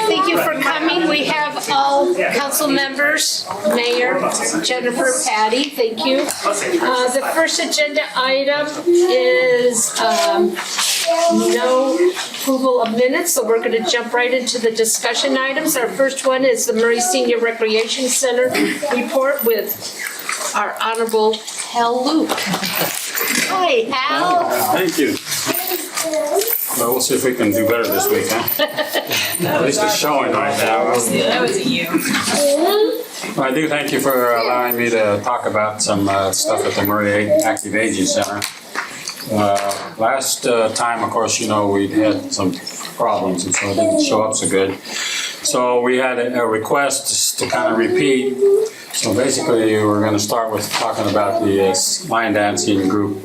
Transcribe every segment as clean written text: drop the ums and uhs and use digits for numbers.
Thank you for coming. We have all council members, Mayor, Jennifer, Patty, thank you. The first agenda item is no approval of minutes, so we're going to jump right into the discussion items. Our first one is the Murray Senior Recreation Center report with our Honorable Hal Luke. Hi, Hal. Thank you. Well, we'll see if we can do better this week, huh? At least it's showing right now. That was a you. Well, I do thank you for allowing me to talk about some stuff at the Murray Active Aging Center. Last time, of course, you know, we had some problems, and so it didn't show up so good. So we had a request to kind of repeat. So basically, we're going to start with talking about the line dancing group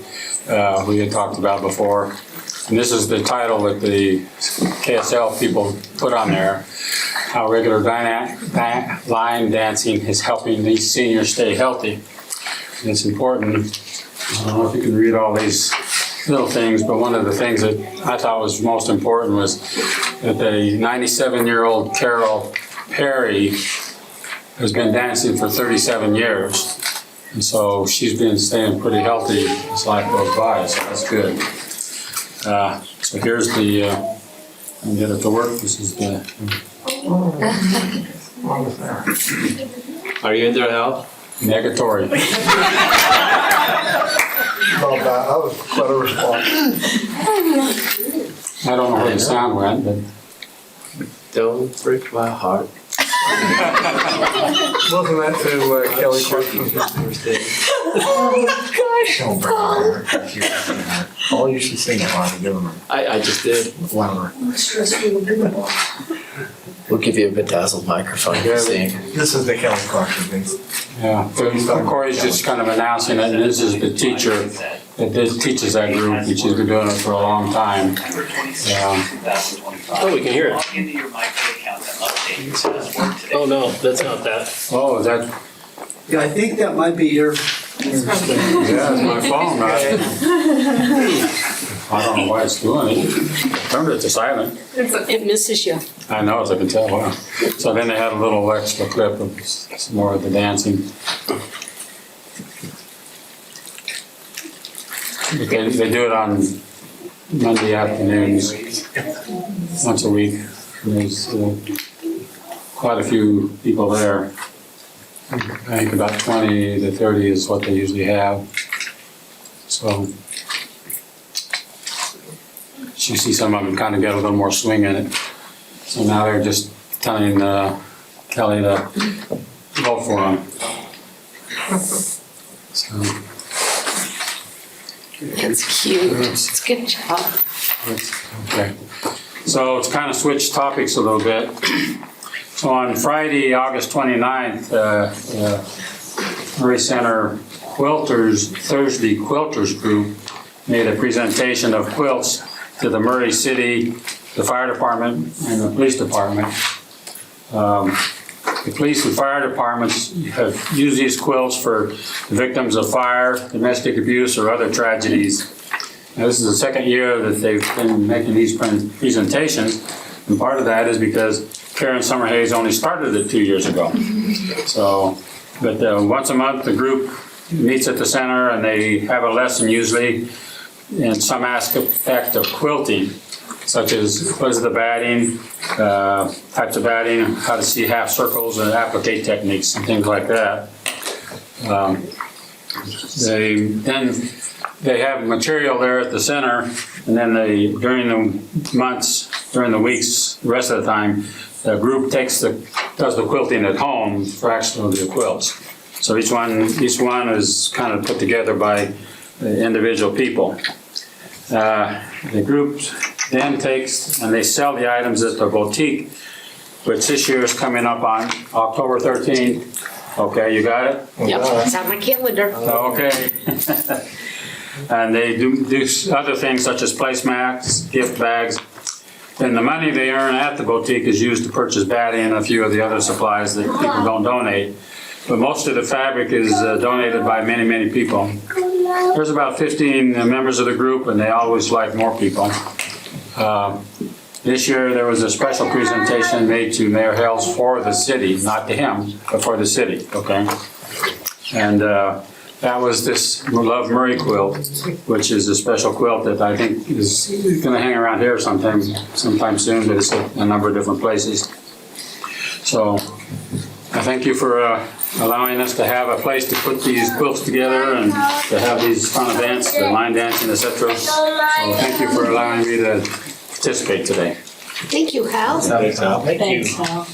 we had talked about before. And this is the title that the KSL people put on there. How regular line dancing is helping these seniors stay healthy. And it's important. I don't know if you can read all these little things, but one of the things that I thought was most important was that the 97-year-old Carol Perry has been dancing for 37 years. And so she's been staying pretty healthy as life goes by, so that's good. So here's the, I'll get it to work. This is the. Are you in there, Hal? Negatory. Not bad. That was quite a response. I don't know where the sound went, but. Don't break my heart. Wasn't that to Kelly Clarkson? Don't break my heart. I'll usually sing it while I give them I just did. louder. We'll give you a bedazzled microphone to sing. This is the Kelly Clarkson thing. Yeah, so Corey's just kind of announcing it, and this is the teacher that teaches that group, and she's been doing it for a long time. Oh, we can hear it. Oh, no, that's not that. Oh, is that, Yeah, I think that might be your. yeah, it's my phone, right? I don't know why it's doing it. Remember, it's a silent. It misses you. I know, as I can tell. Wow. So then they had a little extra clip of some more of the dancing. They do it on Monday afternoons, once a week. And there's quite a few people there. I think about 20 to 30 is what they usually have. So you see some of them kind of get a little more swing in it. So now they're just telling Kelly to go for them. So That's cute. It's a good job. okay. So it's kind of switched topics a little bit. So on Friday, August 29th, Murray Center Thursday Quilters Group made a presentation of quilts to the Murray City, the fire department, and the police department. The police and fire departments have used these quilts for victims of fire, domestic abuse, or other tragedies. Now, this is the second year that they've been making these presentations, and part of that is because Karen Summerhays only started it 2 years ago. So, but once a month, the group meets at the center, and they have a lesson usually in some aspect of quilting, such as what is the batting, types of batting, how to see half circles and applique techniques and things like that. They have material there at the center, and then during the weeks, the rest of the time, the group does the quilting at home for actually the quilts. So each one is kind of put together by the individual people. The group then takes and they sell the items at the boutique, which this year is coming up on October 13th. Okay, you got it? Yep, it's on my calendar. Okay. And they do other things such as placemats, gift bags. Then the money they earn at the boutique is used to purchase batting and a few of the other supplies that people don't donate. But most of the fabric is donated by many, many people. There's about 15 members of the group, and they always like more people. This year, there was a special presentation made to Mayor Hales for the city, not to him, but for the city, okay? And that was this Love Murray quilt, which is a special quilt that I think is gonna hang around here sometime soon, but it's at a number of different places. So I thank you for allowing us to have a place to put these quilts together and to have these fun events, the line dancing, etc. So thank you for allowing me to participate today. Thank you, Hal. Thanks, Al. Thanks, Hal.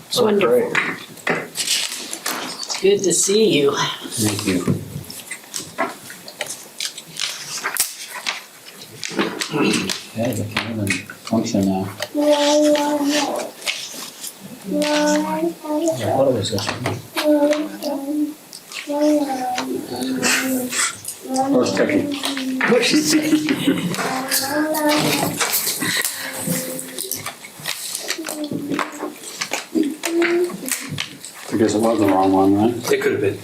It's wonderful. It's good to see you. Thank you. Yeah, they can't even function now. What was this? Where's Becky? I guess it was the wrong one, right? It could have been.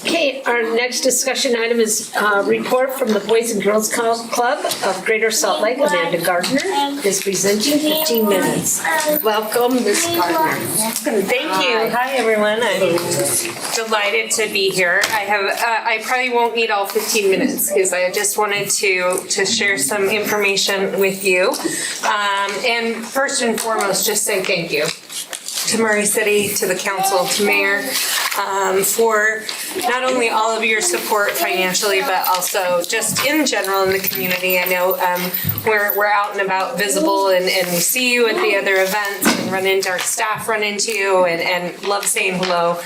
Okay, our next discussion item is report from the Boys and Girls Club of Greater Salt Lake. Amanda Gardner is presenting 15 minutes. Welcome, Ms. Gardner. Thank you. Hi, everyone. I'm delighted to be here. I probably won't need all 15 minutes because I just wanted to share some information with you. And first and foremost, just say thank you to Murray City, to the council, to Mayor, for not only all of your support financially, but also just in general in the community. I know we're out and about visible and we see you at the other events and run into our staff, run into you and love saying hello.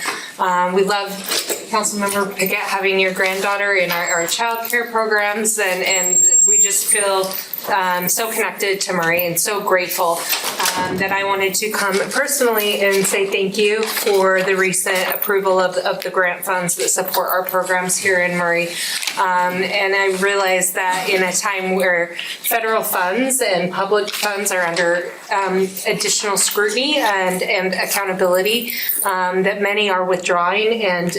We love Councilmember Pickett having your granddaughter in our child care programs and we just feel so connected to Murray and so grateful that I wanted to come personally and say thank you for the recent approval of the grant funds that support our programs here in Murray. And I realize that in a time where federal funds and public funds are under additional scrutiny and accountability, that many are withdrawing and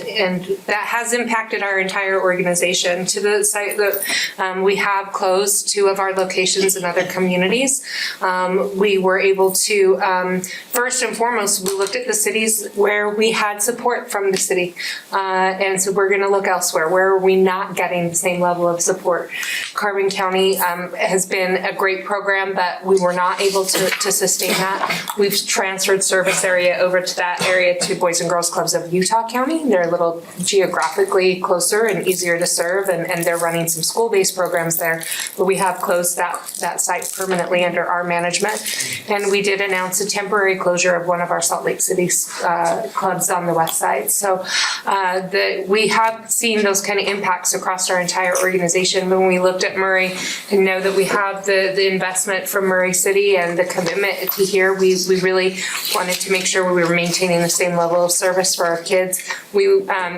that has impacted our entire organization to the site that we have closed 2 of our locations in other communities. We were able to, first and foremost, we looked at the cities where we had support from the city. And so we're gonna look elsewhere. Where are we not getting the same level of support? Carbon County has been a great program, but we were not able to sustain that. We've transferred service area over to that area to Boys and Girls Clubs of Utah County. They're a little geographically closer and easier to serve, and they're running some school-based programs there. But we have closed that site permanently under our management. And we did announce a temporary closure of one of our Salt Lake City clubs on the west side. So we have seen those kind of impacts across our entire organization. When we looked at Murray and know that we have the investment from Murray City and the commitment to here, we really wanted to make sure we were maintaining the same level of service for our kids. We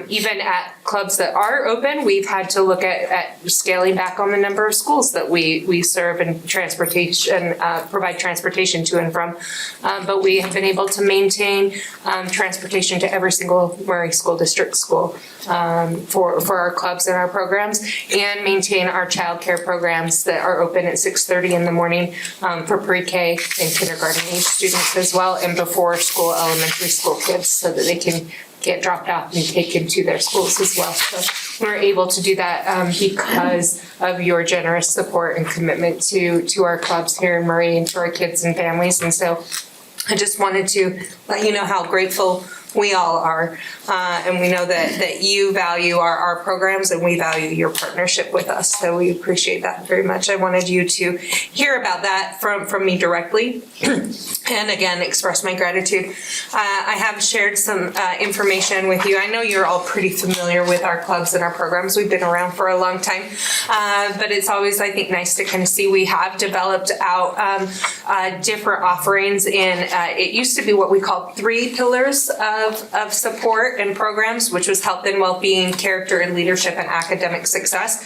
even at clubs that are open, we've had to look at scaling back on the number of schools that we serve and transportation, provide transportation to and from. But we have been able to maintain transportation to every single Murray School District school for our clubs and our programs, and maintain our child care programs that are open at 6:30 in the morning for pre-K and kindergarten age students as well, and before school elementary school kids so that they can get dropped off and taken to their schools as well. So we're able to do that because of your generous support and commitment to our clubs here in Murray and to our kids and families. And so I just wanted to let you know how grateful we all are. And we know that you value our programs and we value your partnership with us. So we appreciate that very much. I wanted you to hear about that from me directly. And again, express my gratitude. I have shared some information with you. I know you're all pretty familiar with our clubs and our programs. We've been around for a long time. But it's always, I think, nice to kind of see we have developed out different offerings in, it used to be what we called 3 pillars of support and programs, which was health and well-being, character and leadership, and academic success.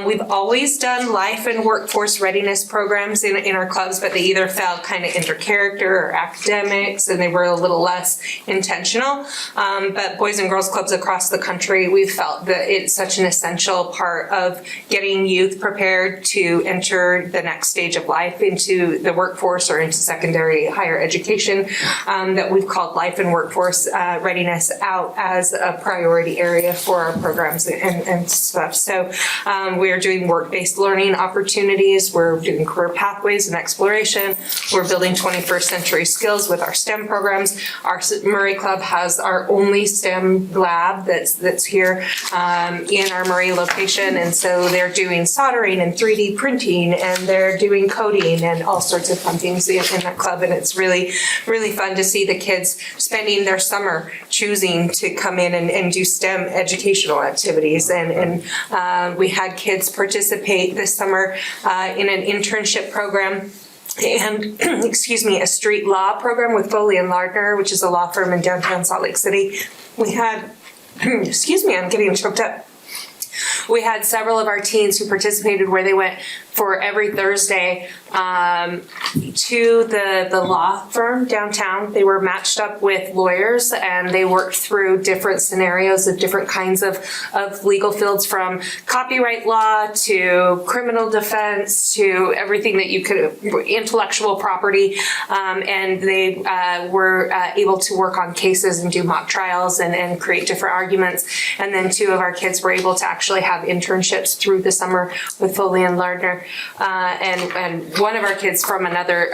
We've always done life and workforce readiness programs in our clubs, but they either fell kind of into character or academics, and they were a little less intentional. But Boys and Girls Clubs across the country, we've felt that it's such an essential part of getting youth prepared to enter the next stage of life into the workforce or into secondary higher education, that we've called life and workforce readiness out as a priority area for our programs and stuff. So we are doing work-based learning opportunities. We're doing career pathways and exploration. We're building 21st century skills with our STEM programs. Our Murray Club has our only STEM lab that's here in our Murray location. And so they're doing soldering and 3D printing, and they're doing coding and all sorts of fun things in that club. And it's really, really fun to see the kids spending their summer choosing to come in and do STEM educational activities. And we had kids participate this summer in an internship program and a street law program with Foley and Lardner, which is a law firm in downtown Salt Lake City. We had, I'm getting choked up. We had several of our teens who participated where they went for every Thursday to the law firm downtown. They were matched up with lawyers, and they worked through different scenarios of different kinds of legal fields, from copyright law to criminal defense to everything that you could, intellectual property. And they were able to work on cases and do mock trials and create different arguments. And then two of our kids were able to actually have internships through the summer with Foley and Lardner. And one of our kids from another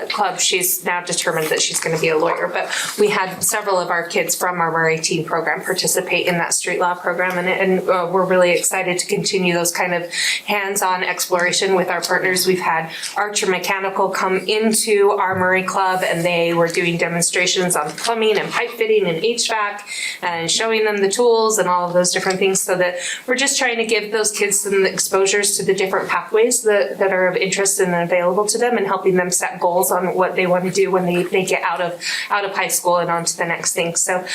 club, she's now determined that she's going to be a lawyer. But we had several of our kids from our Murray Teen program participate in that street law program. And we're really excited to continue those kind of hands-on exploration with our partners. We've had Archer Mechanical come into our Murray Club, and they were doing demonstrations on plumbing and pipe fitting and HVAC and showing them the tools and all of those different things, so that we're just trying to give those kids some exposures to the different pathways that are of interest and available to them, and helping them set goals on what they want to do when they get out of high school and on to the next thing. So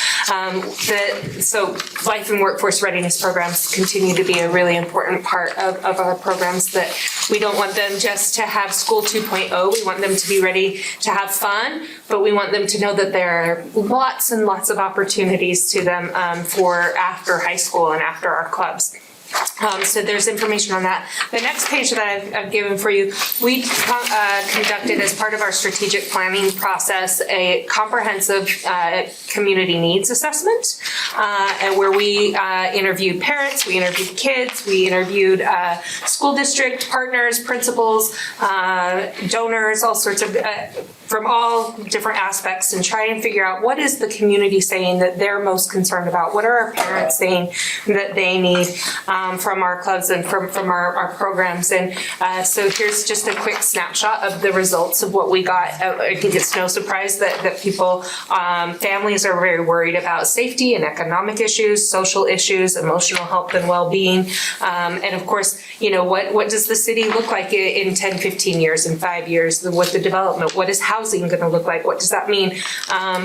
so life and workforce readiness programs continue to be a really important part of our programs, that we don't want them just to have school 2.0. We want them to be ready to have fun, but we want them to know that there are lots and lots of opportunities to them for after high school and after our clubs. So there's information on that. The next page that I've given for you, we conducted as part of our strategic planning process a comprehensive community needs assessment, and where we interviewed parents, we interviewed kids, we interviewed school district partners, principals, donors, all sorts of from all different aspects, and try and figure out what is the community saying that they're most concerned about. What are our parents saying that they need from our clubs and from our programs. And so here's just a quick snapshot of the results of what we got. I think it's no surprise that people, families are very worried about safety and economic issues, social issues, emotional health and well-being. And of course, what does the city look like in 10, 15 years, in 5 years with the development? What is housing going to look like? What does that mean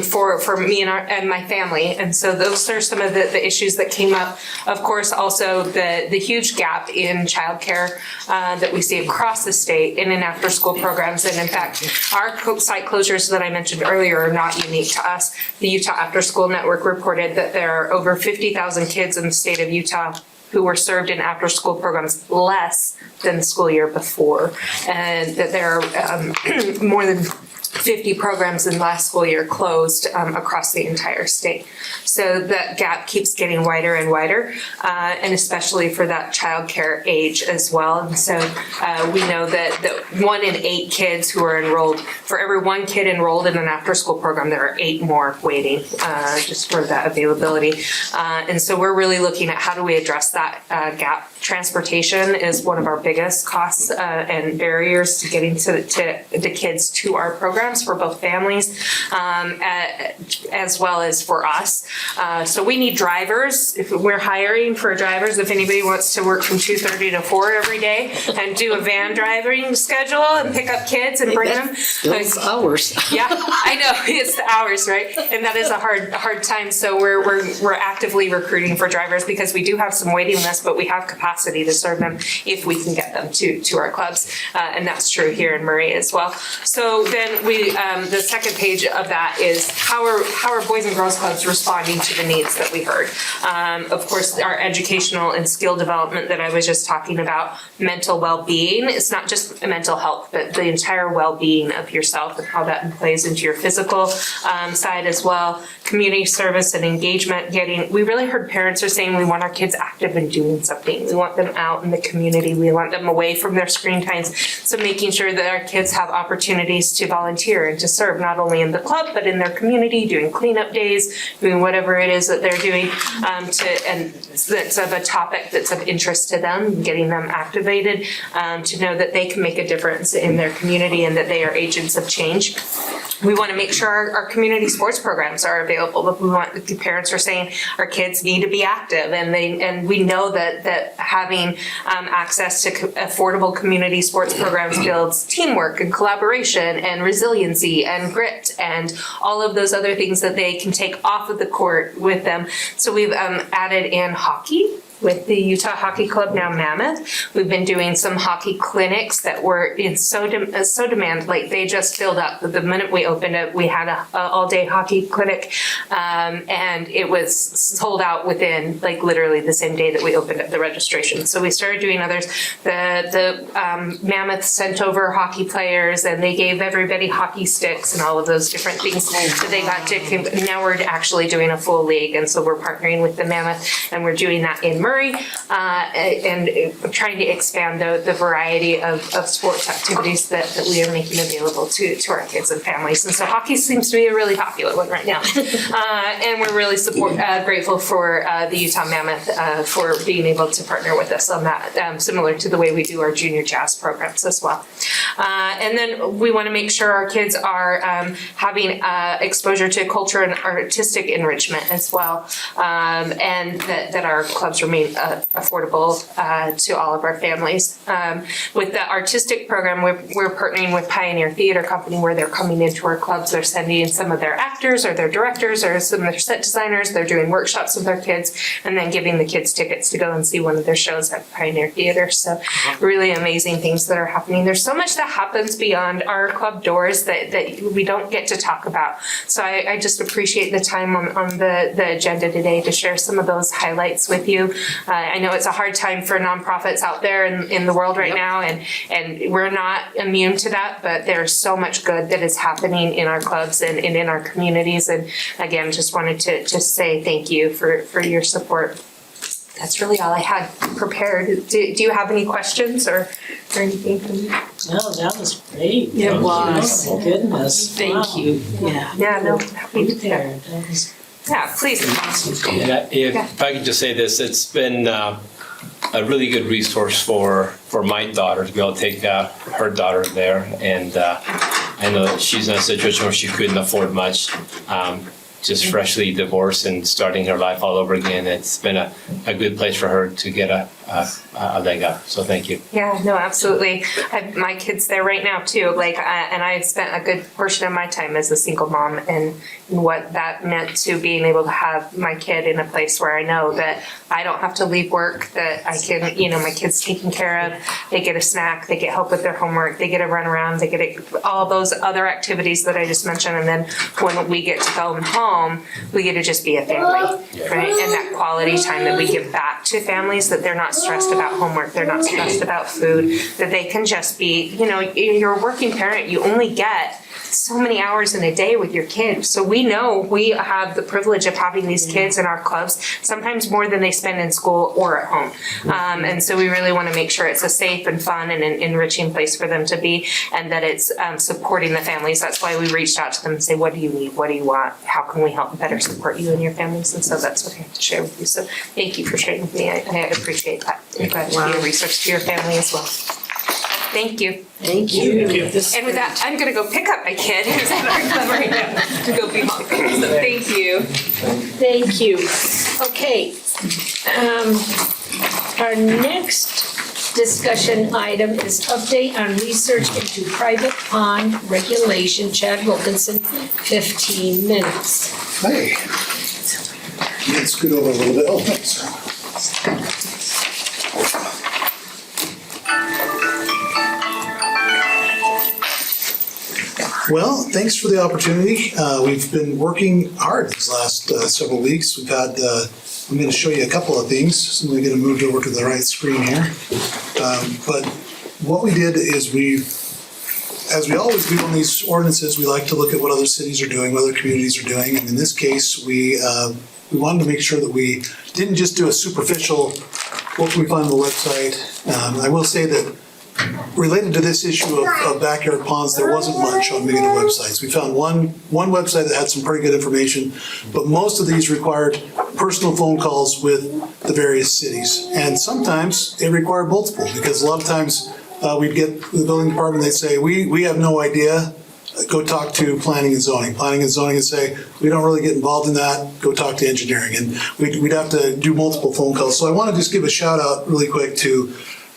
for me and my family? And so those are some of the issues that came up. Of course, also the huge gap in childcare that we see across the state and in after-school programs. And in fact, our site closures that I mentioned earlier are not unique to us. The Utah After School Network reported that there are over 50,000 kids in the state of Utah who were served in after-school programs less than the school year before, and that there are more than 50 programs in last school year closed across the entire state. So that gap keeps getting wider and wider, and especially for that childcare age as well. And so we know that 1 in 8 kids who are enrolled, for every 1 kid enrolled in an after-school program, there are 8 more waiting just for that availability. And so we're really looking at how do we address that gap transportation is one of our biggest costs and barriers to getting to the kids to our programs for both families as well as for us. So we need drivers. If we're hiring for drivers, if anybody wants to work from 2:30 to 4 every day and do a van driving schedule and pick up kids and bring them. Those hours. Yeah, I know, it's the hours, right? And that is a hard time. So we're actively recruiting for drivers because we do have some waiting lists, but we have capacity to serve them if we can get them to our clubs. And that's true here in Murray as well. So then the second page of that is how are Boys and Girls Clubs responding to the needs that we heard? Of course, our educational and skill development that I was just talking about, mental well-being. It's not just mental health, but the entire well-being of yourself and how that plays into your physical side as well. Community service and engagement. We really heard parents are saying we want our kids active and doing something. We want them out in the community. We want them away from their screen times. So making sure that our kids have opportunities to volunteer and to serve not only in the club, but in their community, doing cleanup days, doing whatever it is that they're doing and that's of a topic that's of interest to them, getting them activated to know that they can make a difference in their community and that they are agents of change. We want to make sure our community sports programs are available. The parents are saying our kids need to be active, and we know that having access to affordable community sports programs builds teamwork and collaboration and resiliency and grit and all of those other things that they can take off of the court with them. So we've added in hockey with the Utah Hockey Club, now Mammoth. We've been doing some hockey clinics that were in so demand, like they just filled up. The minute we opened it, we had a all-day hockey clinic, and it was sold out within like literally the same day that we opened up the registration. So we started doing others. The Mammoth sent over hockey players, and they gave everybody hockey sticks and all of those different things that they got to. Now we're actually doing a full league, and so we're partnering with the Mammoth, and we're doing that in Murray, and trying to expand the variety of sports activities that we are making available to our kids and families. And so hockey seems to be a really popular one right now. And we're really grateful for the Utah Mammoth for being able to partner with us on that, similar to the way we do our junior jazz programs as well. And then we want to make sure our kids are having exposure to culture and artistic enrichment as well, and that our clubs remain affordable to all of our families. With the artistic program, we're partnering with Pioneer Theater Company, where they're coming into our clubs. They're sending some of their actors or their directors or some of their set designers. They're doing workshops with their kids and then giving the kids tickets to go and see one of their shows at Pioneer Theater. So really amazing things that are happening. There's so much that happens beyond our club doors that we don't get to talk about. So I just appreciate the time on the agenda today to share some of those highlights with you. I know it's a hard time for nonprofits out there in the world right now, and we're not immune to that, but there's so much good that is happening in our clubs and in our communities. And again, just wanted to just say thank you for your support. That's really all I had prepared. Do you have any questions or anything from you? No, that was great. It was. Oh, my goodness. Thank you. Yeah. Yeah, no, happy to do that. There, that was Yeah, please. Yeah, if I could just say this, it's been a really good resource for my daughter to be able to take her daughter there. And I know that she's in a situation where she couldn't afford much, just freshly divorced and starting her life all over again. It's been a good place for her to get a leg up. So thank you. Yeah, no, absolutely. I have my kids there right now too. And I spent a good portion of my time as a single mom, and what that meant to being able to have my kid in a place where I know that I don't have to leave work, that I can, my kid's taken care of. They get a snack, they get help with their homework, they get a run around, they get all those other activities that I just mentioned. And then when we get to go home, we get to just be a family, right? And that quality time that we give back to families, that they're not stressed about homework, they're not stressed about food, that they can just be, you're a working parent, you only get so many hours in a day with your kids. So we know we have the privilege of having these kids in our clubs, sometimes more than they spend in school or at home. And so we really want to make sure it's a safe and fun and an enriching place for them to be, and that it's supporting the families. That's why we reached out to them and say, what do you need? What do you want? How can we help better support you and your families? And so that's what I have to share with you. So thank you for sharing with me. I appreciate that. I'm glad to be a resource to your family as well. Thank you. Thank you. And with that, I'm gonna go pick up my kid who's at our club right now to go be mom. So thank you. Thank you. Okay. Our next discussion item is update on research into private pond regulation. Chad Wilkinson, 15 minutes. Hey. Let's scoot over a little bit. Oh, thanks. Well, thanks for the opportunity. We've been working hard these last several weeks. We've had, I'm going to show you a couple of things. So I'm going to get it moved over to the right screen here. But what we did is as we always do on these ordinances, we like to look at what other cities are doing, what other communities are doing. And in this case, we wanted to make sure that we didn't just do a superficial, what can we find on the website? I will say that related to this issue of backyard ponds, there wasn't much on many of the websites. We found one website that had some pretty good information, but most of these required personal phone calls with the various cities. And sometimes it required multiple, because a lot of times we'd get the building department, they'd say, we have no idea, go talk to planning and zoning. Planning and zoning would say, we don't really get involved in that, go talk to engineering. And we'd have to do multiple phone calls. So I want to just give a shout out really quick to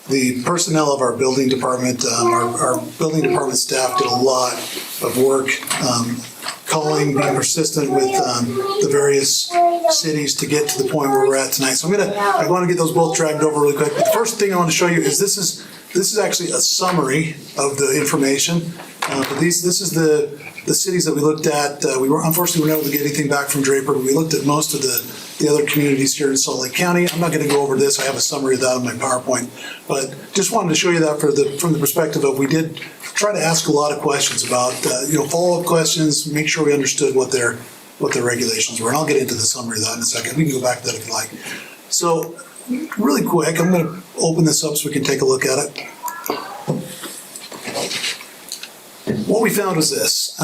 the personnel of our building department. Our building department staff did a lot of work calling, being persistent with the various cities to get to the point where we're at tonight. So I want to get those both dragged over really quick. But the first thing I want to show you is this is actually a summary of the information. But this is the cities that we looked at. Unfortunately, we weren't able to get anything back from Draper, but we looked at most of the other communities here in Salt Lake County. I'm not going to go over this. I have a summary of that on my PowerPoint, but just wanted to show you that from the perspective of, we did try to ask a lot of questions about follow-up questions, make sure we understood what their regulations were. And I'll get into the summary of that in a second. We can go back to that if you like. So really quick, I'm going to open this up so we can take a look at it. What we found was this.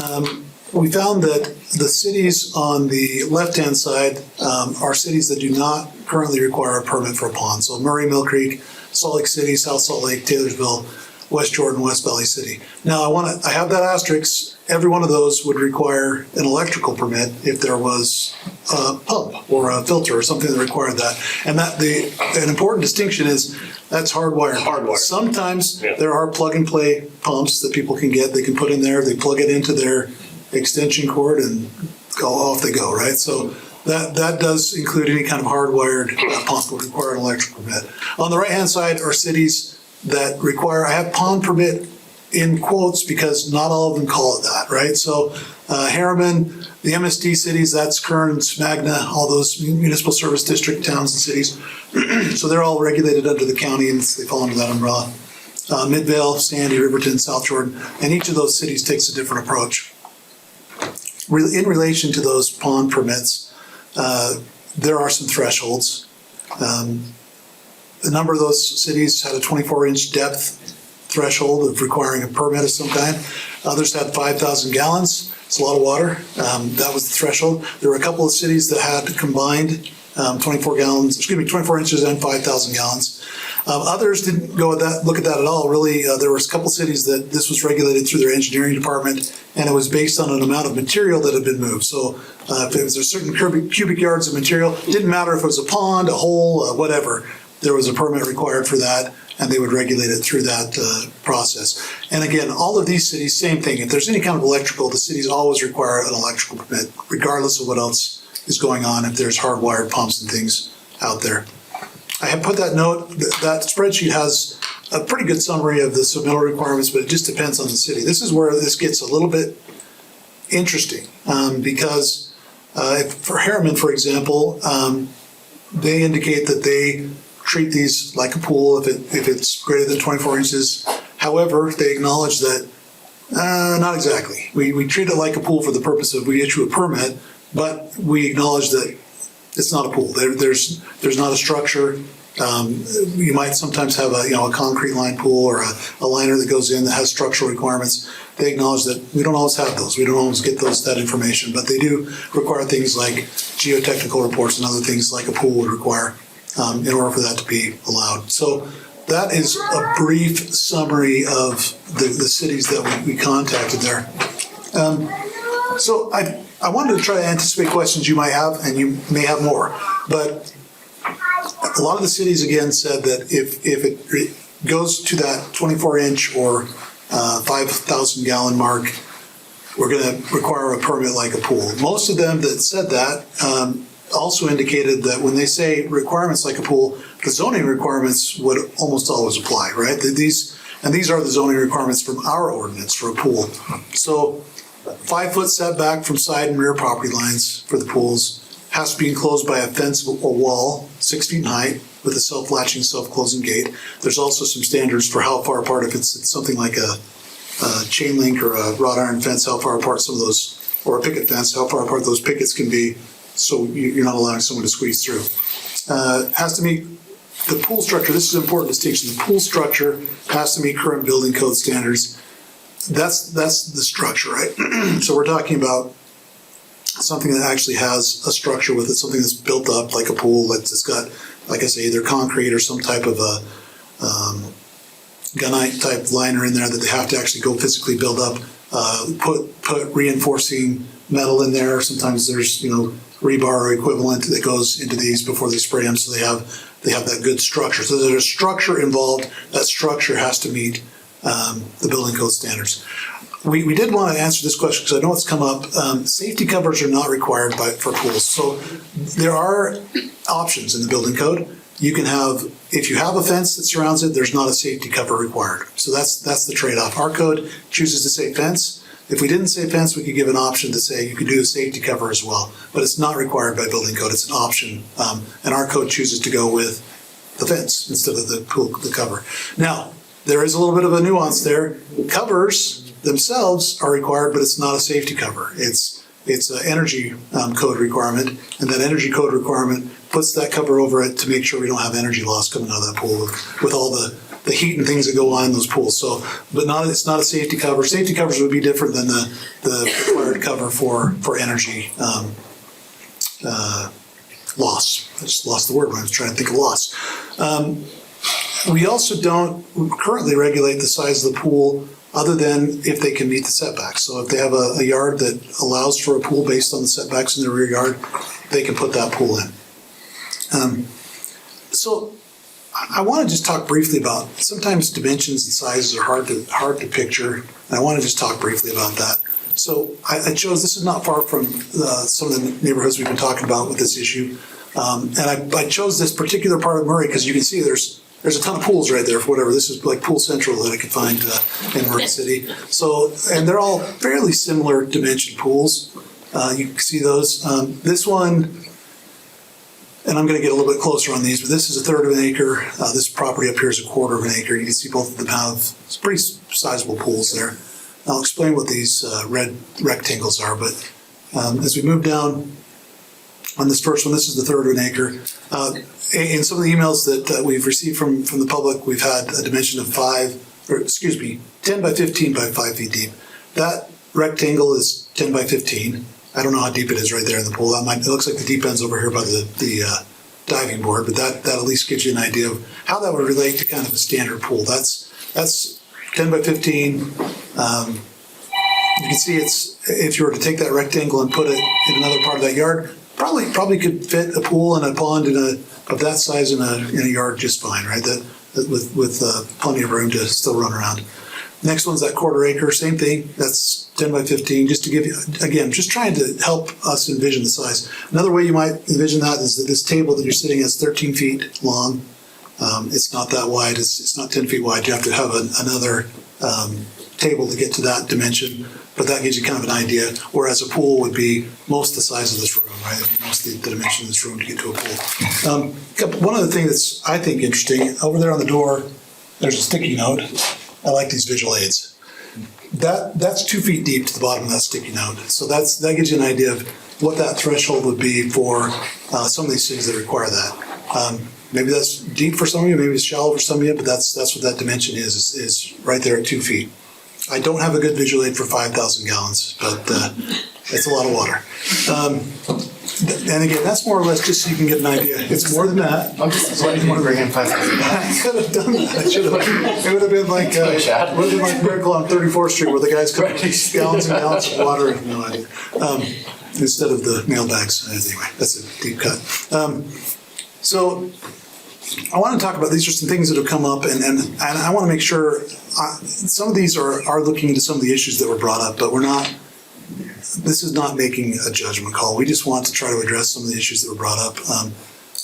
We found that the cities on the left-hand side are cities that do not currently require a permit for a pond. So Murray, Mill Creek, Salt Lake City, South Salt Lake, Taylorsville, West Jordan, West Valley City. Now I have that asterisk. Every one of those would require an electrical permit if there was a pump or a filter or something that required that. And an important distinction is that's hardwired. Sometimes there are plug and play pumps that people can get. They can put in there. They plug it into their extension cord and off they go, right? So that does include any kind of hardwired pump would require an electrical permit. On the right-hand side are cities that require, I have pond permit in quotes because not all of them call it that, right? So Harriman, the MSD cities, that's Kearns, Magna, all those municipal service district towns and cities. So they're all regulated under the county and they fall under that umbrella. Midvale, Sandy, Riverton, South Jordan, and each of those cities takes a different approach. In relation to those pond permits, there are some thresholds. A number of those cities had a 24-inch depth threshold of requiring a permit of some kind. Others had 5,000 gallons. It's a lot of water. That was the threshold. There were a couple of cities that had combined 24 inches and 5,000 gallons. Others didn't go with that, look at that at all. Really, there was a couple cities that this was regulated through their engineering department, and it was based on an amount of material that had been moved. So if it was a certain cubic yards of material, it didn't matter if it was a pond, a hole, whatever, there was a permit required for that, and they would regulate it through that process. And again, all of these cities, same thing. If there's any kind of electrical, the cities always require an electrical permit, regardless of what else is going on, if there's hardwired pumps and things out there. I have put that note, that spreadsheet has a pretty good summary of the submittal requirements, but it just depends on the city. This is where this gets a little bit interesting because for Harriman, for example, they indicate that they treat these like a pool if it's greater than 24 inches. However, they acknowledge that Not exactly. We treat it like a pool for the purpose of we issue a permit, but we acknowledge that it's not a pool. There's not a structure. You might sometimes have a concrete line pool or a liner that goes in that has structural requirements. They acknowledge that we don't always have those. We don't always get that information, but they do require things like geotechnical reports and other things like a pool would require in order for that to be allowed. So that is a brief summary of the cities that we contacted there. So I wanted to try to anticipate questions you might have, and you may have more, but a lot of the cities again said that if it goes to that 24-inch or 5,000 gallon mark, we're going to require a permit like a pool. Most of them that said that also indicated that when they say requirements like a pool, the zoning requirements would almost always apply, right? These are the zoning requirements from our ordinance for a pool. So 5-foot setback from side and rear property lines for the pools, has to be enclosed by a fence or wall 6 feet in height with a self-latching, self-closing gate. There's also some standards for how far apart, if it's something like a chain link or a wrought iron fence, how far apart some of those, or a picket fence, how far apart those pickets can be, so you're not allowing someone to squeeze through. Has to meet the pool structure. This is an important distinction. The pool structure has to meet current building code standards. That's the structure, right? So we're talking about something that actually has a structure with it, something that's built up like a pool that's got, like I say, either concrete or some type of a gunite type liner in there that they have to actually go physically build up, put reinforcing metal in there. Sometimes there's, rebar or equivalent that goes into these before they spray them, so they have that good structure. So there's a structure involved. That structure has to meet the building code standards. We did want to answer this question because I know it's come up. Safety covers are not required for pools. So there are options in the building code. You can have, if you have a fence that surrounds it, there's not a safety cover required. So that's the trade-off. Our code chooses to say fence. If we didn't say fence, we could give an option to say you could do a safety cover as well. But it's not required by building code. It's an option. And our code chooses to go with the fence instead of the cover. Now, there is a little bit of a nuance there. Covers themselves are required, but it's not a safety cover. It's an energy code requirement, and that energy code requirement puts that cover over it to make sure we don't have energy loss coming out of that pool with all the heat and things that go on in those pools. So, but it's not a safety cover. Safety covers would be different than the required cover for energy loss. I just lost the word when I was trying to think of loss. We also don't currently regulate the size of the pool other than if they can meet the setbacks. So if they have a yard that allows for a pool based on the setbacks in their rear yard, they can put that pool in. So I want to just talk briefly about, sometimes dimensions and sizes are hard to picture, and I want to just talk briefly about that. So I chose, this is not far from some of the neighborhoods we've been talking about with this issue, and I chose this particular part of Murray because you can see there's a ton of pools right there for whatever. This is like Pool Central that I could find in Murray City. So, and they're all fairly similar dimension pools. You can see those. This one, and I'm going to get a little bit closer on these, but this is 1/3 of an acre. This property up here is 1/4 of an acre. You can see both of them have some pretty sizable pools there. I'll explain what these red rectangles are, but as we move down on this first one, this is 1/3 of an acre. In some of the emails that we've received from the public, we've had a dimension of 10 by 15 by 5 feet deep. That rectangle is 10 by 15. I don't know how deep it is right there in the pool. It looks like the deep end's over here by the diving board, but that at least gives you an idea of how that would relate to kind of a standard pool. That's 10 by 15. You can see if you were to take that rectangle and put it in another part of that yard, probably could fit a pool and a pond of that size in a yard just fine, right? That with plenty of room to still run around. Next one's that 1/4 acre, same thing. That's 10 by 15. Just to give you, again, just trying to help us envision the size. Another way you might envision that is that this table that you're sitting at is 13 feet long. It's not that wide. It's not 10 feet wide. You have to have another table to get to that dimension. But that gives you kind of an idea, whereas a pool would be most the size of this room, right? Most the dimension of this room to get to a pool. One other thing that's, I think, interesting, over there on the door, there's a sticky note. I like these visual aids. that's 2 feet deep to the bottom of that sticky note. So that gives you an idea of what that threshold would be for some of these cities that require that. Maybe that's deep for some of you, maybe it's shallow for some of you, but that's what that dimension is right there at 2 feet. I don't have a good visual aid for 5,000 gallons, but it's a lot of water. And again, that's more or less just so you can get an idea. It's more than that. I'm just why did you want to bring in 5,000? I could have done that. I should have. It would have been like Miracle on 34th Street where the guys come with gallons and gallons of water. No idea. Instead of the mailbags. Anyway, that's a deep cut. So I want to talk about, these are some things that have come up, and I want to make sure, some of these are looking into some of the issues that were brought up, but this is not making a judgment call. We just want to try to address some of the issues that were brought up.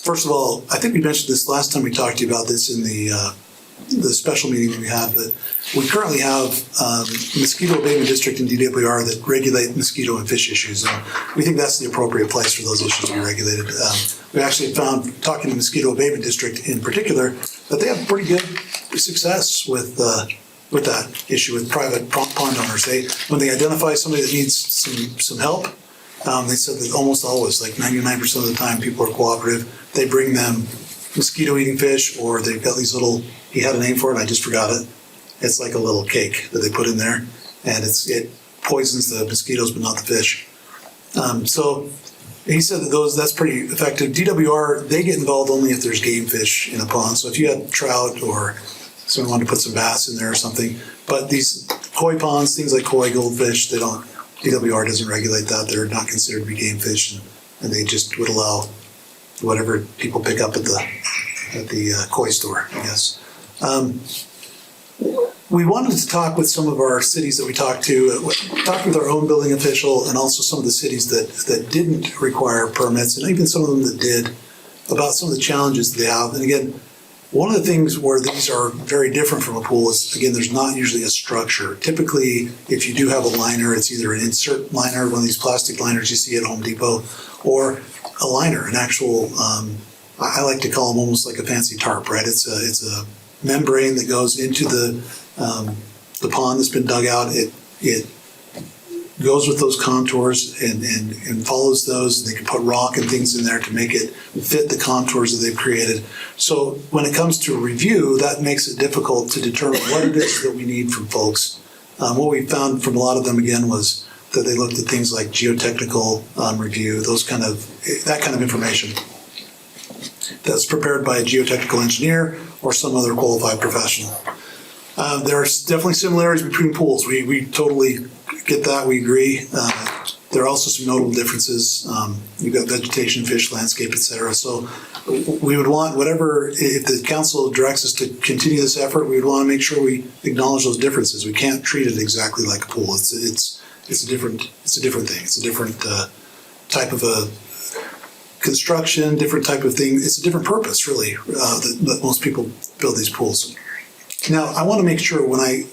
First of all, I think we mentioned this last time we talked to you about this in the special meeting that we had, but we currently have mosquito abatement district in DWR that regulate mosquito and fish issues. And we think that's the appropriate place for those issues to be regulated. We actually found, talking to mosquito abatement district in particular, that they have pretty good success with that issue with private pond owners. When they identify somebody that needs some help, they said that almost always, like 99% of the time, people are cooperative. They bring them mosquito-eating fish, or they've got these little, he had a name for it, I just forgot it. It's like a little cake that they put in there, and it poisons the mosquitoes, but not the fish. So he said that that's pretty effective. DWR, they get involved only if there's game fish in a pond. So if you had trout or someone wanted to put some bass in there or something, but these koi ponds, things like koi, goldfish, DWR doesn't regulate that. They're not considered to be game fish, and they just would allow whatever people pick up at the koi store, I guess. We wanted to talk with some of our cities that we talked with our own building official, and also some of the cities that didn't require permits, and even some of them that did, about some of the challenges that they have. And again, one of the things where these are very different from a pool is, again, there's not usually a structure. Typically, if you do have a liner, it's either an insert liner, one of these plastic liners you see at Home Depot, or a liner, an actual, I like to call them almost like a fancy tarp, right? It's a membrane that goes into the pond that's been dug out. It goes with those contours and follows those. They can put rock and things in there to make it fit the contours that they've created. So when it comes to review, that makes it difficult to determine what it is that we need from folks. What we found from a lot of them, again, was that they looked at things like geotechnical review, that kind of information that's prepared by a geotechnical engineer or some other qualified professional. There are definitely similarities between pools. We totally get that. We agree. There are also some notable differences. You've got vegetation, fish, landscape, et cetera. So we would want if the council directs us to continue this effort, we would want to make sure we acknowledge those differences. We can't treat it exactly like a pool. It's a different thing. It's a different type of a construction, different type of thing. It's a different purpose, really, that most people build these pools. Now, I want to make sure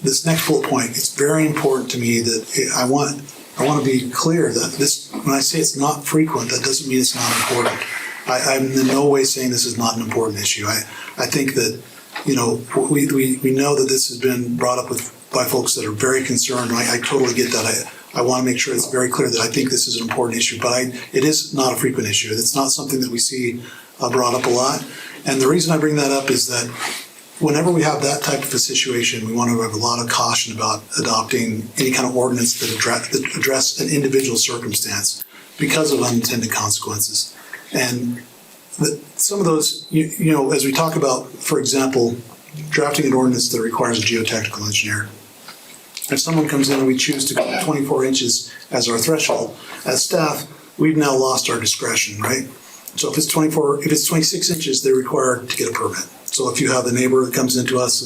this next bullet point, it's very important to me that I want to be clear that when I say it's not frequent, that doesn't mean it's not important. I'm in no way saying this is not an important issue. I think that, we know that this has been brought up by folks that are very concerned. I totally get that. I want to make sure it's very clear that I think this is an important issue, but it is not a frequent issue. It's not something that we see brought up a lot. And the reason I bring that up is that whenever we have that type of a situation, we want to have a lot of caution about adopting any kind of ordinance that address an individual circumstance because of unintended consequences. And some of those, as we talk about, for example, drafting an ordinance that requires a geotechnical engineer. If someone comes in and we choose to go 24 inches as our threshold, as staff, we've now lost our discretion, right? So if it's 26 inches, they're required to get a permit. So if you have a neighbor that comes into us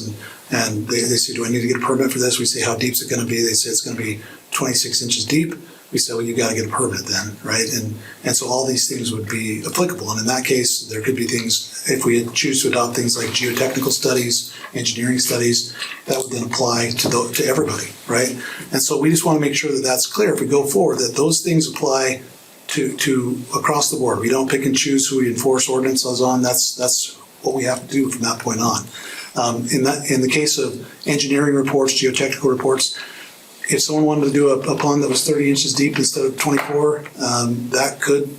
and they say, do I need to get a permit for this? We say, how deep is it going to be? They say it's going to be 26 inches deep. We say, well, you got to get a permit then, right? And so all these things would be applicable. And in that case, there could be things, if we choose to adopt things like geotechnical studies, engineering studies, that would then apply to everybody, right? And so we just want to make sure that that's clear if we go forward, that those things apply to across the board. We don't pick and choose who we enforce ordinances on. That's what we have to do from that point on. In the case of engineering reports, geotechnical reports, if someone wanted to do a pond that was 30 inches deep instead of 24, that could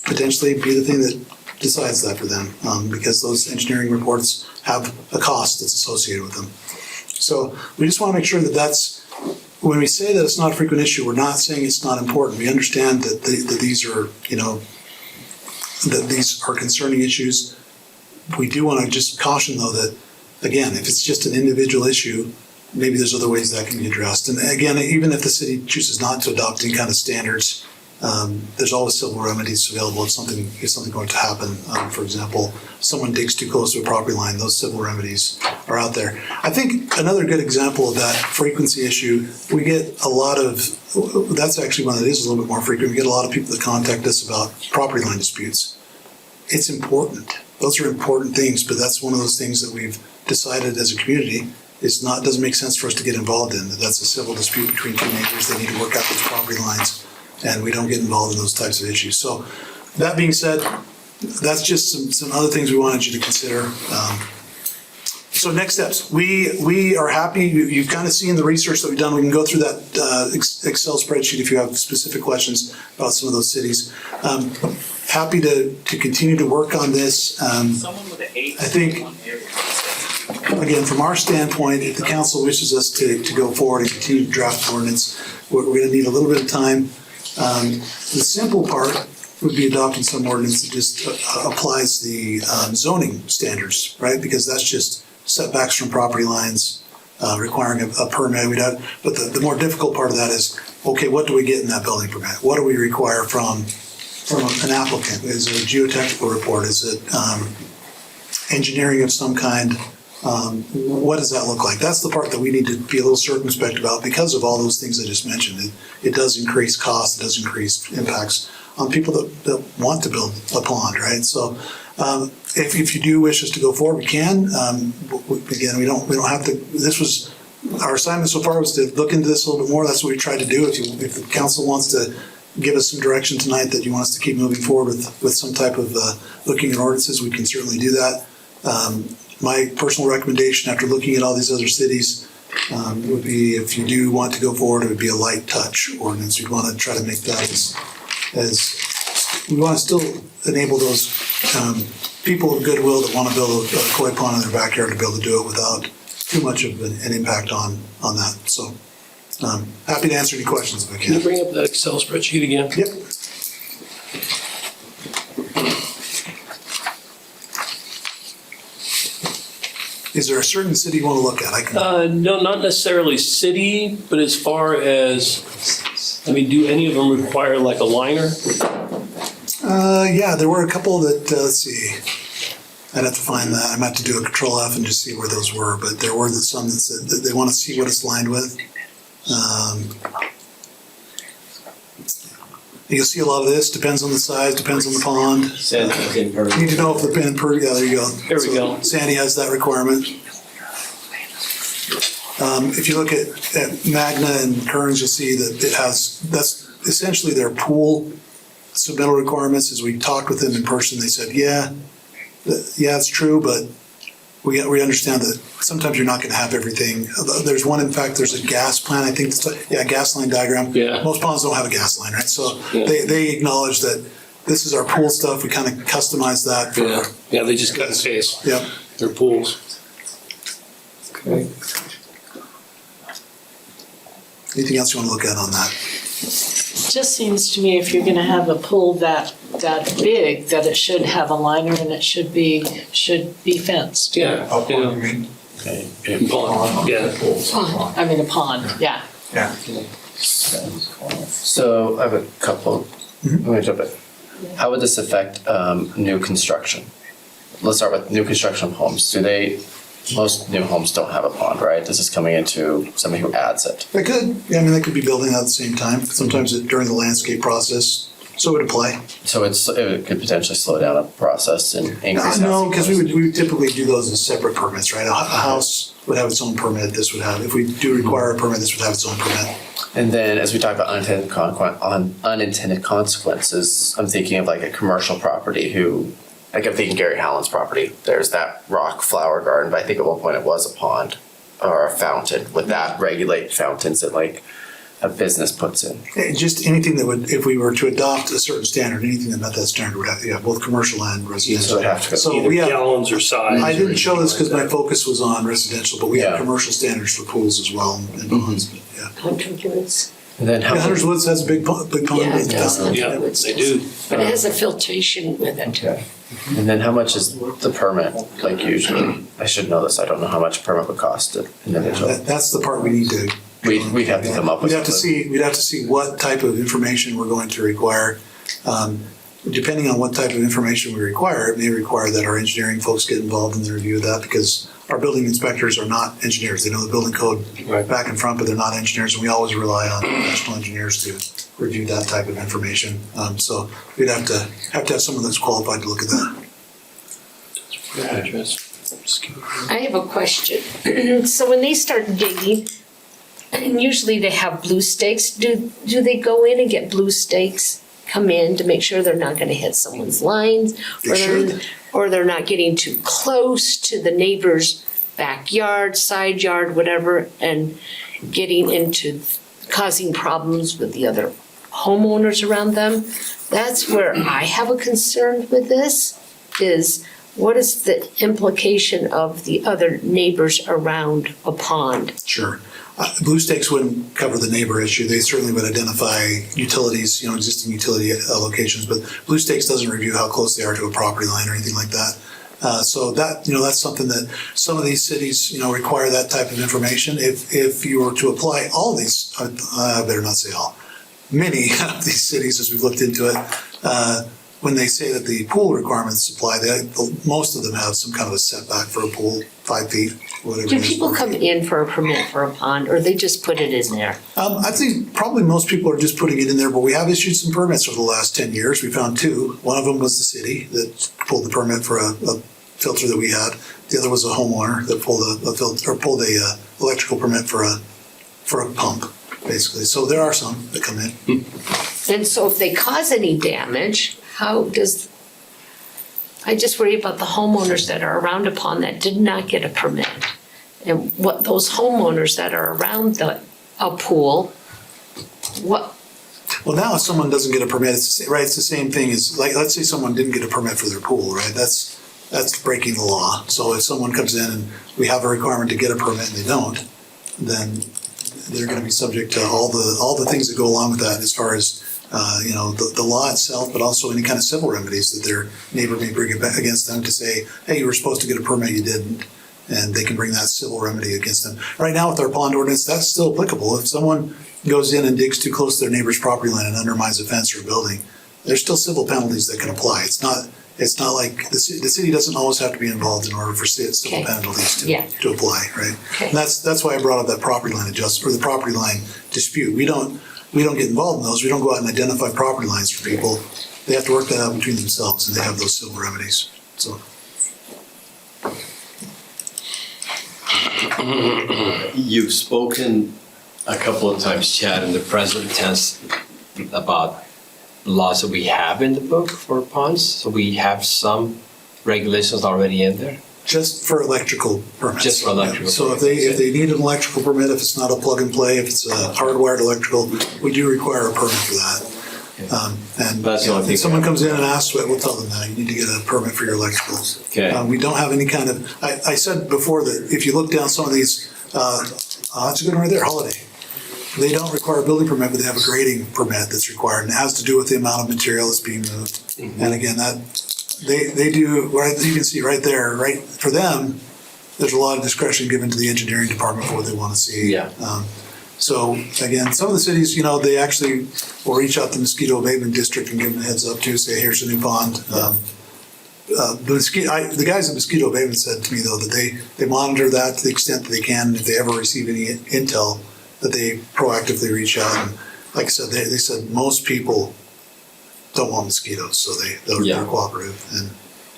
potentially be the thing that decides that for them, because those engineering reports have a cost that's associated with them. So we just want to make sure that that's, when we say that it's not a frequent issue, we're not saying it's not important. We understand that these are, that these are concerning issues. We do want to just caution, though, that, again, if it's just an individual issue, maybe there's other ways that can be addressed. And again, even if the city chooses not to adopt any kind of standards, there's always civil remedies available if something going to happen. For example, someone digs too close to a property line, those civil remedies are out there. I think another good example of that frequency issue, we get a lot of, that's actually one that is a little bit more frequent. We get a lot of people that contact us about property line disputes. It's important. Those are important things, but that's one of those things that we've decided as a community doesn't make sense for us to get involved in. That's a civil dispute between two neighbors. They need to work out those property lines, and we don't get involved in those types of issues. So that being said, that's just some other things we wanted you to consider. So next steps, we are happy. You've kind of seen the research that we've done. We can go through that Excel spreadsheet if you have specific questions about some of those cities. Happy to continue to work on this. I think, again, from our standpoint, if the council wishes us to go forward and continue to draft ordinance, we're going to need a little bit of time. The simple part would be adopting some ordinance that just applies the zoning standards, right? Because that's just setbacks from property lines, requiring a permit. But the more difficult part of that is, okay, what do we get in that building permit? What do we require from an applicant? Is it a geotechnical report? Is it engineering of some kind? What does that look like? That's the part that we need to be a little circumspect about because of all those things I just mentioned. It does increase costs, it does increase impacts on people that want to build a pond, right? So if you do wish us to go forward, we can. Again, we don't have to. This was our assignment so far was to look into this a little bit more. That's what we tried to do. If the council wants to give us some direction tonight that you want us to keep moving forward with some type of looking at ordinances, we can certainly do that. My personal recommendation after looking at all these other cities would be, if you do want to go forward, it would be a light touch ordinance. We'd want to try to make that as we want to still enable those people of goodwill that want to build a koi pond in their backyard to be able to do it without too much of an impact on that. So happy to answer any questions if I Can you can. bring up that Excel spreadsheet again? Yep. Is there a certain city you want to look at? I can. No, not necessarily city, but as far as, do any of them require like a liner? Yeah, there were a couple that, let's see, I'd have to find that. I might have to do a control F and just see where those were, but there were some that said that they want to see what it's lined with. You'll see a lot of this, depends on the size, depends on the pond. Says it's in per- You need to know if the pen per, yeah, there you go. There we go. Sandy has that requirement. If you look at Magna and Kearns, you'll see that that's essentially their pool submittal requirements. As we talked with them in person, they said, yeah, it's true, but we understand that sometimes you're not going to have everything. There's one, in fact, there's a gas plant, I think, gas line diagram. Yeah. Most ponds don't have a gas line, right? So Yeah. they acknowledge that this is our pool stuff. We kind of customize that for, Yeah, they just cut and paste yep. their pools. Okay. Anything else you want to look at on that? Just seems to me if you're gonna have a pool that big, that it should have a liner and it should be fenced. Yeah. Up yeah. on, you mean? Pond, yeah. I mean, a pond, yeah. Yeah. So I have a couple. Let me jump in. How would this affect new construction? Let's start with new construction of homes. Most new homes don't have a pond, right? This is coming into somebody who adds it. They could. Yeah, I mean, they could be building that at the same time. Sometimes during the landscape process, so it would apply. So it could potentially slow down a process and increase. No, because we would typically do those as separate permits, right? A house would have its own permit. This would have, if we do require a permit, this would have its own permit. And then as we talk about unintended consequences, I'm thinking of like a commercial property I'm thinking Gary Hallen's property. There's that rock flower garden, but I think at one point it was a pond or a fountain. Would that regulate fountains at like a business puts in. Just anything that would, if we were to adopt a certain standard, anything that met that standard would have, yeah, both commercial and So residential. it'd have to go. So Either we have, gallons or size. I or didn't show this because anything my like that. focus was on residential, but we have Yeah. commercial standards for pools as well and ponds, but yeah. Hunter Woods. And then Yeah, how Hunter's Woods has a big pond. Yeah, it does. Yeah, they do. But it has a filtration with it. Okay. And then how much is the permit, like usually? I should know this, I don't know how much a permit would cost an individual. That's the part we need to. We'd have to come up with We'd have to something. we'd have to see what type of information we're going to require. Depending on what type of information we require, it may require that our engineering folks get involved in the review of that because our building inspectors are not engineers. They know the building code Right. back and front, but they're not engineers. And we always rely on professional engineers to review that type of information. So we'd have to have someone that's qualified to look at that. I have a question. So when they start digging, and usually they have blue stakes, do they go in and get blue stakes, come in to make sure they're not gonna hit someone's lines? They should. Or they're not getting too close to the neighbor's backyard, side yard, whatever, and getting into causing problems with the other homeowners around them? That's where I have a concern with this, is what is the implication of the other neighbors around a pond? Sure. Blue stakes wouldn't cover the neighbor issue. They certainly would identify utilities, existing utility locations, but blue stakes doesn't review how close they are to a property line or anything like that. So that, that's something that some of these cities, require that type of information. If you were to apply all these, I better not say all, many of these cities, as we've looked into it, when they say that the pool requirements apply, most of them have some kind of a setback for a pool, 5 feet, whatever it Do is. people come in for a permit for a pond, or they just put it in there? I think probably most people are just putting it in there, but we have issued some permits over the last 10 years. We found 2. One of them was the city that pulled the permit for a filter that we had. The other was a homeowner that pulled a filter, or pulled a electrical permit for a pump, basically. So there are some that come in. And so if they cause any damage, I just worry about the homeowners that are around a pond that did not get a permit. And what those homeowners that are around a pool, what, Well, now if someone doesn't get a permit, it's the same thing as, like, let's say someone didn't get a permit for their pool, right? That's breaking the law. So if someone comes in and we have a requirement to get a permit and they don't, then they're gonna be subject to all the things that go along with that as far as, the law itself, but also any kind of civil remedies that their neighbor may bring against them to say, hey, you were supposed to get a permit, you didn't. And they can bring that civil remedy against them. Right now with our pond ordinance, that's still applicable. If someone goes in and digs too close to their neighbor's property line and undermines a fence or a building, there's still civil penalties that can apply. It's not like the city doesn't always have to be involved in order for civil Okay. penalties Yeah. to apply, right? Okay. And that's why I brought up that property line adjustment, or the property line dispute. We don't get involved in those. We don't go out and identify property lines for people. They have to work that out between themselves and they have those civil remedies, so. You've spoken a couple of times, Chad, in the present tense about laws that we have in the book for ponds. So we have some regulations already in there. Just for electrical permits. Just for electrical Yeah. So permits, if they need an electrical permit, if it's not a plug and play, if it's a hardwired electrical, we do require a permit for that. And That's the only thing. if someone comes in and asks, we'll tell them that, you need to get a permit for your electricals. Okay. We don't have any kind of, I said before that if you look down some of these, that's a good one right there, Holiday. They don't require a building permit, but they have a grading permit that's required, and it has to do with the amount of material that's being moved. And again, they do, right, you can see right there, right, for them, there's a lot of discretion given to the engineering department for what they want to see. Yeah. So again, some of the cities, they actually will reach out to Mosquito Abatement District and give them a heads up too, say, here's a new pond. The guys at Mosquito Abatement said to me though, that they monitor that to the extent that they can, and if they ever receive any intel, that they proactively reach out. And like I said, they said most people don't want mosquitoes, so they're cooperative. And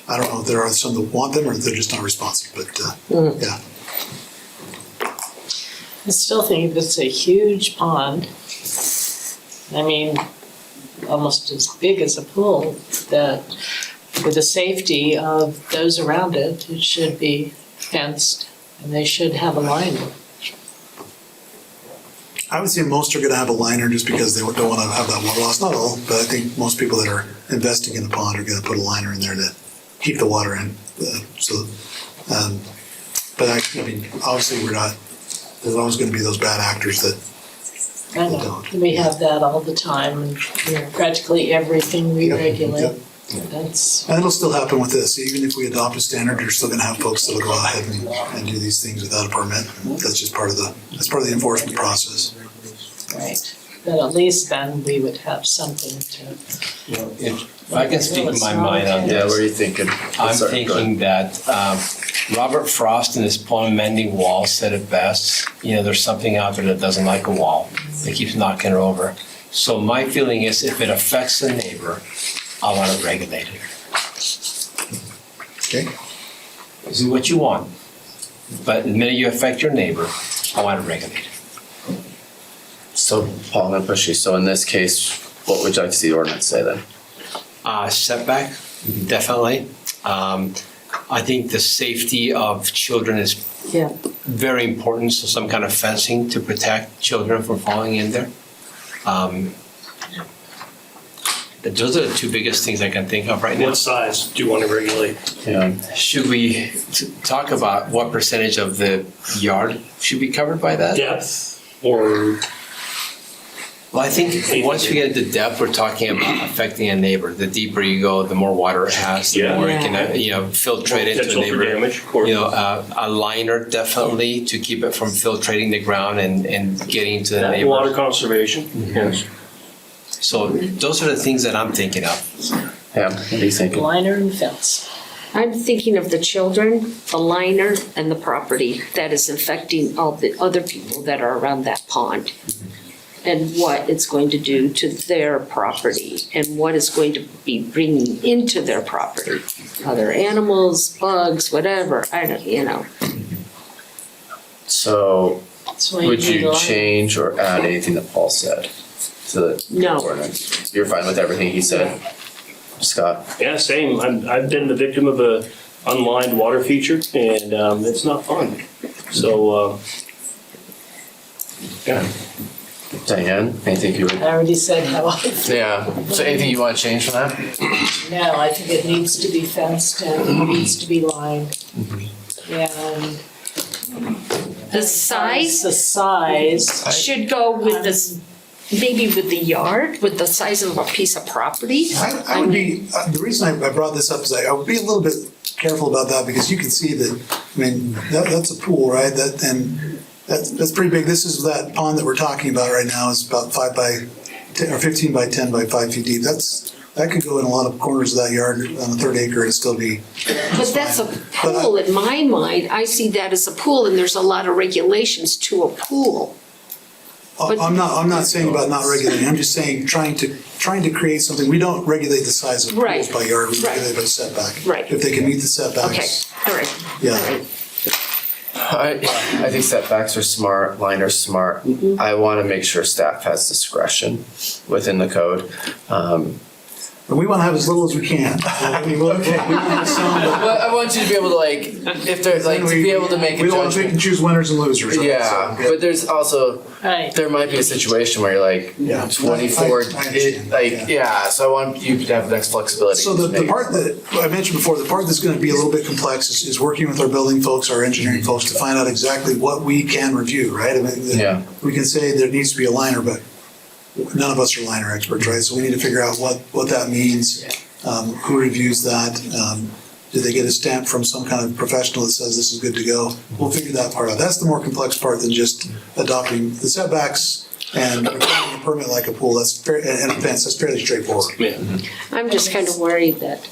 I don't know if there are some that want them or if they're just not responsive, but yeah. I still think if it's a huge pond, I mean, almost as big as a pool, that for the safety of those around it, it should be fenced and they should have a line. I would say most are gonna have a liner just because they don't wanna have that water loss. Not all, but I think most people that are investing in the pond are gonna put a liner in there to keep the water in. But I mean, obviously there's always gonna be those bad actors that I know, we have that all the time, and practically everything we Yep, regulate. yep. That's, And it'll still happen with this, even if we adopt a standard, you're still gonna have folks that'll go ahead and do these things without a permit. That's just part of the enforcement process. right. But at least then we would have something to. If I can speak my mind on Yeah, this. what are you thinking? I'm Sorry, go ahead. thinking that Robert Frost in his poem Mending Walls said it best. There's something out there that doesn't like a wall. It keeps knocking it over. So my feeling is if it affects the neighbor, I want it regulated. Okay? Do what you want. But the minute you affect your neighbor, I want it regulated. So, Paul, I'm gonna push you. So in this case, what would you like to see the ordinance say then? Setback, definitely. I think the safety of children is Yeah. very important, so some kind of fencing to protect children from falling in there. Those are the two biggest things I can think of right now. What size do you want to regulate? Yeah. Should we talk about what percentage of the yard should be covered by that? Depth or? Well, I think once we get into depth, we're talking about affecting a neighbor. The deeper you go, the more water it has, the Yeah. more it can, filtrate into Potential the for neighbor. damage, or? A liner definitely to keep it from filtrating the ground and getting to the Water neighbor. conservation, yes. So those are the things that I'm thinking of. Pam, what are you thinking? Liner and fence. I'm thinking of the children, the liner, and the property that is affecting all the other people that are around that pond. And what it's going to do to their property and what it's going to be bringing into their property. Other animals, bugs, whatever, I don't. So, That's why would need you liner. change or add anything that Paul said to the No. ordinance? You're fine with everything he said? Scott? Yeah, same. I've been the victim of a unlined water feature, and it's not fun. So, yeah. Diane, anything you would? I already said how I feel. Yeah, so anything you want to change from that? No, I think it needs to be fenced and it needs to be lined. And The size the size, should go with this, maybe with the yard, with the size of a piece of property. I would be, the reason I brought this up is I would be a little bit careful about that because you can see that, I mean, that's a pool, right? That's pretty big. This is that pond that we're talking about right now is about 5 by 10 or 15 by 10 by 5 feet deep. That could go in a lot of corners of that yard on a third acre and still be. But that's a pool in my mind. I see that as a pool and there's a lot of regulations to a pool. I'm not saying about not regulating. I'm just saying trying to create something. We don't regulate the size of pools Right, by yard. We right. regulate by setback. Right. If they can meet the Okay, setbacks. all right. Yeah. All right. I think setbacks are smart, liners smart. I want to make sure staff has discretion within the code. And we want to have as little as we can. I mean, we want some, but But I want you to be able to if there's to be able to make a we don't want to pick judgment. and choose winners and losers. Right? Yeah, So, but there's also, right, there might be a situation where you're like, Yeah. 24, I understand. so I want you to have the next flexibility. So to the make- part that I mentioned before, the part that's going to be a little bit complex is working with our building folks, our engineering folks to find out exactly what we can review, right? I mean, Yeah. we can say there needs to be a liner, but none of us are liner experts, right? So we need to figure out what that means, who reviews that, do they get a stamp from some kind of professional that says this is good to go? We'll figure that part out. That's the more complex part than just adopting the setbacks and requiring a permit like a pool. And a fence, that's fairly straightforward. Yeah. I'm just kind of worried that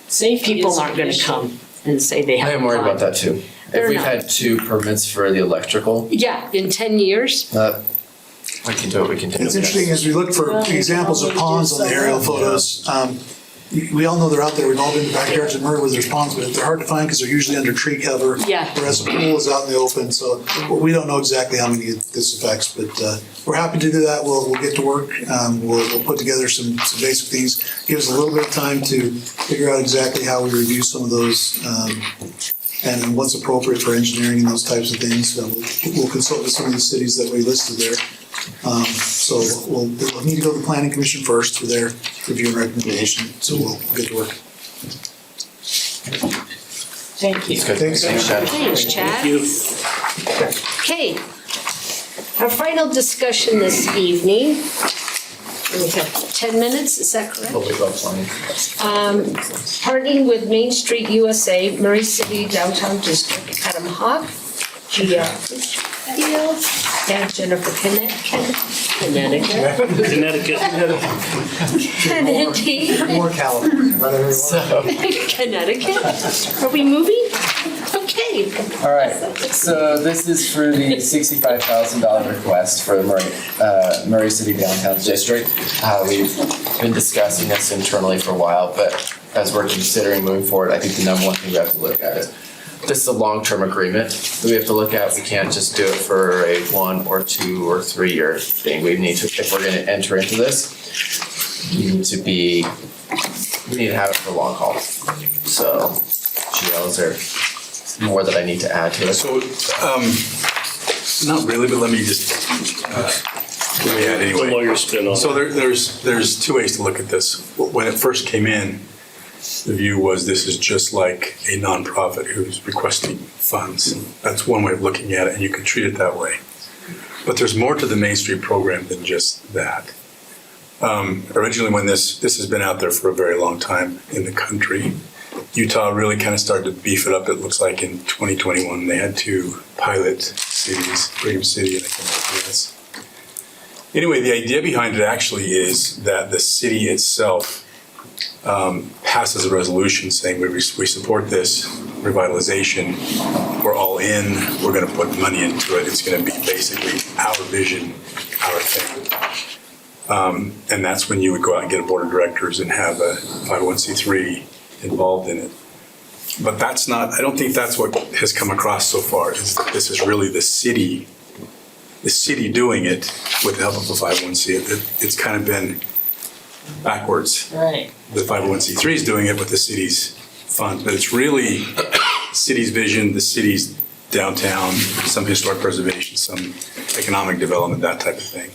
safety people is an aren't going to issue. come and say they have. I am worried about that too. They're If we've not. had 2 permits for the electrical, Yeah, in 10 years. we can do it, we can do it. It's interesting as we look for examples of ponds on the aerial photos. We all know they're out there. We've all been to backyards in Murray where there's ponds, but they're hard to find because they're usually under tree cover. Yeah. Whereas a pool is out in the open, so we don't know exactly how many this affects, but we're happy to do that. We'll get to work. We'll put together some basic things. Give us a little bit of time to figure out exactly how we review some of those and what's appropriate for engineering and those types of things. We'll consult with some of the cities that we listed there. So we'll need to go to the planning commission first for their review and recommendation, so we'll get to work. Thank you. Thanks. Thanks, Chad. Thanks, Chad. Okay, our final discussion this evening. We have 10 minutes, is that correct? Partnering with Main Street USA, Murray City Downtown District, Adam Hawk, Gia Field, and Jennifer Connecticut. More California, right, everyone? Connecticut? Are we moving? Okay. All right, so this is for the $65,000 request for the Murray City Downtown District. We've been discussing this internally for a while, but as we're considering moving forward, I think the number one thing we have to look at is this is a long-term agreement that we have to look at. We can't just do it for a 1 or 2 or 3 year thing. We need to, if we're gonna enter into this, we need to have it for the long haul. So, GL, is there more that I need to add to it? So, not really, but let me just, let me add anyway. The lawyer spin on it. So there's two ways to look at this. When it first came in, the view was this is just like a nonprofit who's requesting funds. That's one way of looking at it, and you can treat it that way. But there's more to the Main Street program than just that. Originally, when this has been out there for a very long time in the country, Utah really kind of started to beef it up, it looks like, in 2021. They had 2 pilot cities, Brigham City and I think yes. Anyway, the idea behind it actually is that the city itself passes a resolution saying we support this revitalization, we're all in, we're going to put money into it, it's going to be basically our vision, our thing. And that's when you would go out and get a board of directors and have a 501c3 involved in it. But that's not, I don't think that's what has come across so far, is that this is really the city doing it with the help of a 501c. It's kind of been backwards. Right. The 501c3 is doing it with the city's funds, but it's really the city's vision, the city's downtown, some historic preservation, some economic development, that type of thing.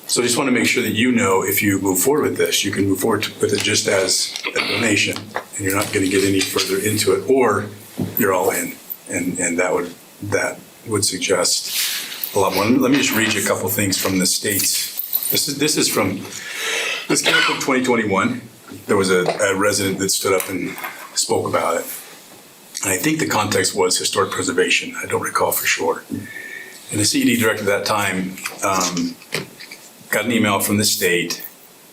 So I just want to make sure that you know if you move forward with this, you can move forward with it just as a donation, and you're not going to get any further into it, or you're all in, and that would suggest a lot more. Let me just read you a couple things from the states. This came from 2021. There was a resident that stood up and spoke about it. And I think the context was historic preservation. I don't recall for sure. And the CED director at that time got an email from the state.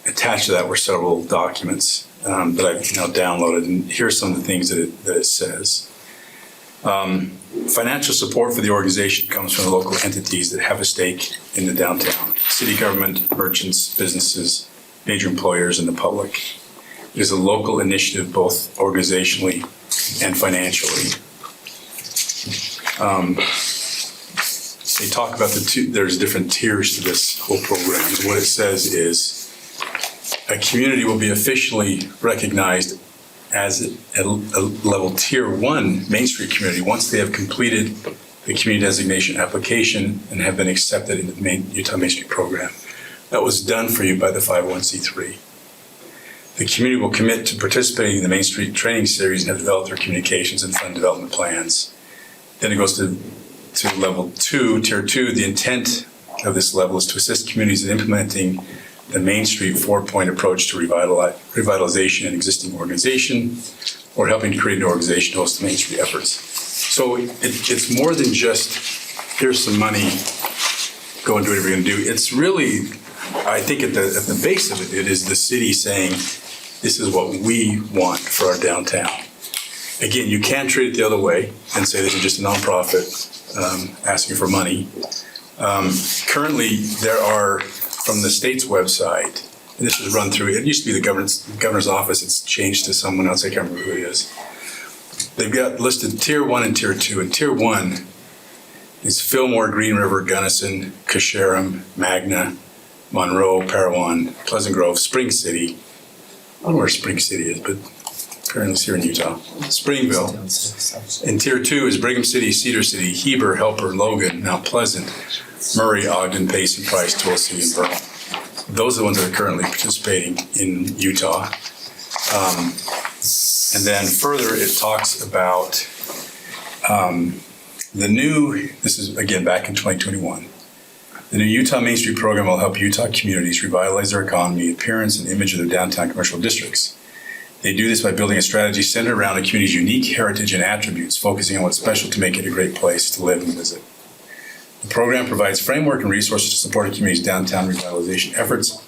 Attached to that were several documents that I've now downloaded. And here's some of the things that it says. Financial support for the organization comes from the local entities that have a stake in the downtown. City government, merchants, businesses, major employers, and the public. It is a local initiative both organizationally and financially. They talk about there's different tiers to this whole program. And what it says is a community will be officially recognized as a level tier 1 Main Street community once they have completed the community designation application and have been accepted in the Utah Main Street program. That was done for you by the 501c3. The community will commit to participating in the Main Street training series and have developed their communications and fund development plans. Then it goes to level 2, tier 2. The intent of this level is to assist communities in implementing the Main Street 4-point approach to revitalization in existing organization, or helping to create an organization to host the Main Street efforts. So it's more than just, here's some money, go and do whatever you're going to do. It's really, I think at the base of it is the city saying, this is what we want for our downtown. Again, you can treat it the other way and say this is just a nonprofit asking for money. Currently, there are, from the state's website, and this is run through, it used to be the governor's office, it's changed to someone else, I can't remember who it is. They've got listed tier 1 and tier 2, and tier 1 is Fillmore, Green River, Gunnison, Casharum, Magna, Monroe, Parowan, Pleasant Grove, Spring City. I don't know where Spring City is, but apparently it's here in Utah. Springville. And tier 2 is Brigham City, Cedar City, Heber, Helper, Logan, Mount Pleasant, Murray, Ogden, Payson, Price, Tulsi, and Vernal. Those are the ones that are currently participating in Utah. And then further, it talks about this is again back in 2021. The new Utah Main Street program will help Utah communities revitalize their economy, appearance, and image of their downtown commercial districts. They do this by building a strategy centered around a community's unique heritage and attributes, focusing on what's special to make it a great place to live and visit. The program provides framework and resources to support a community's downtown revitalization efforts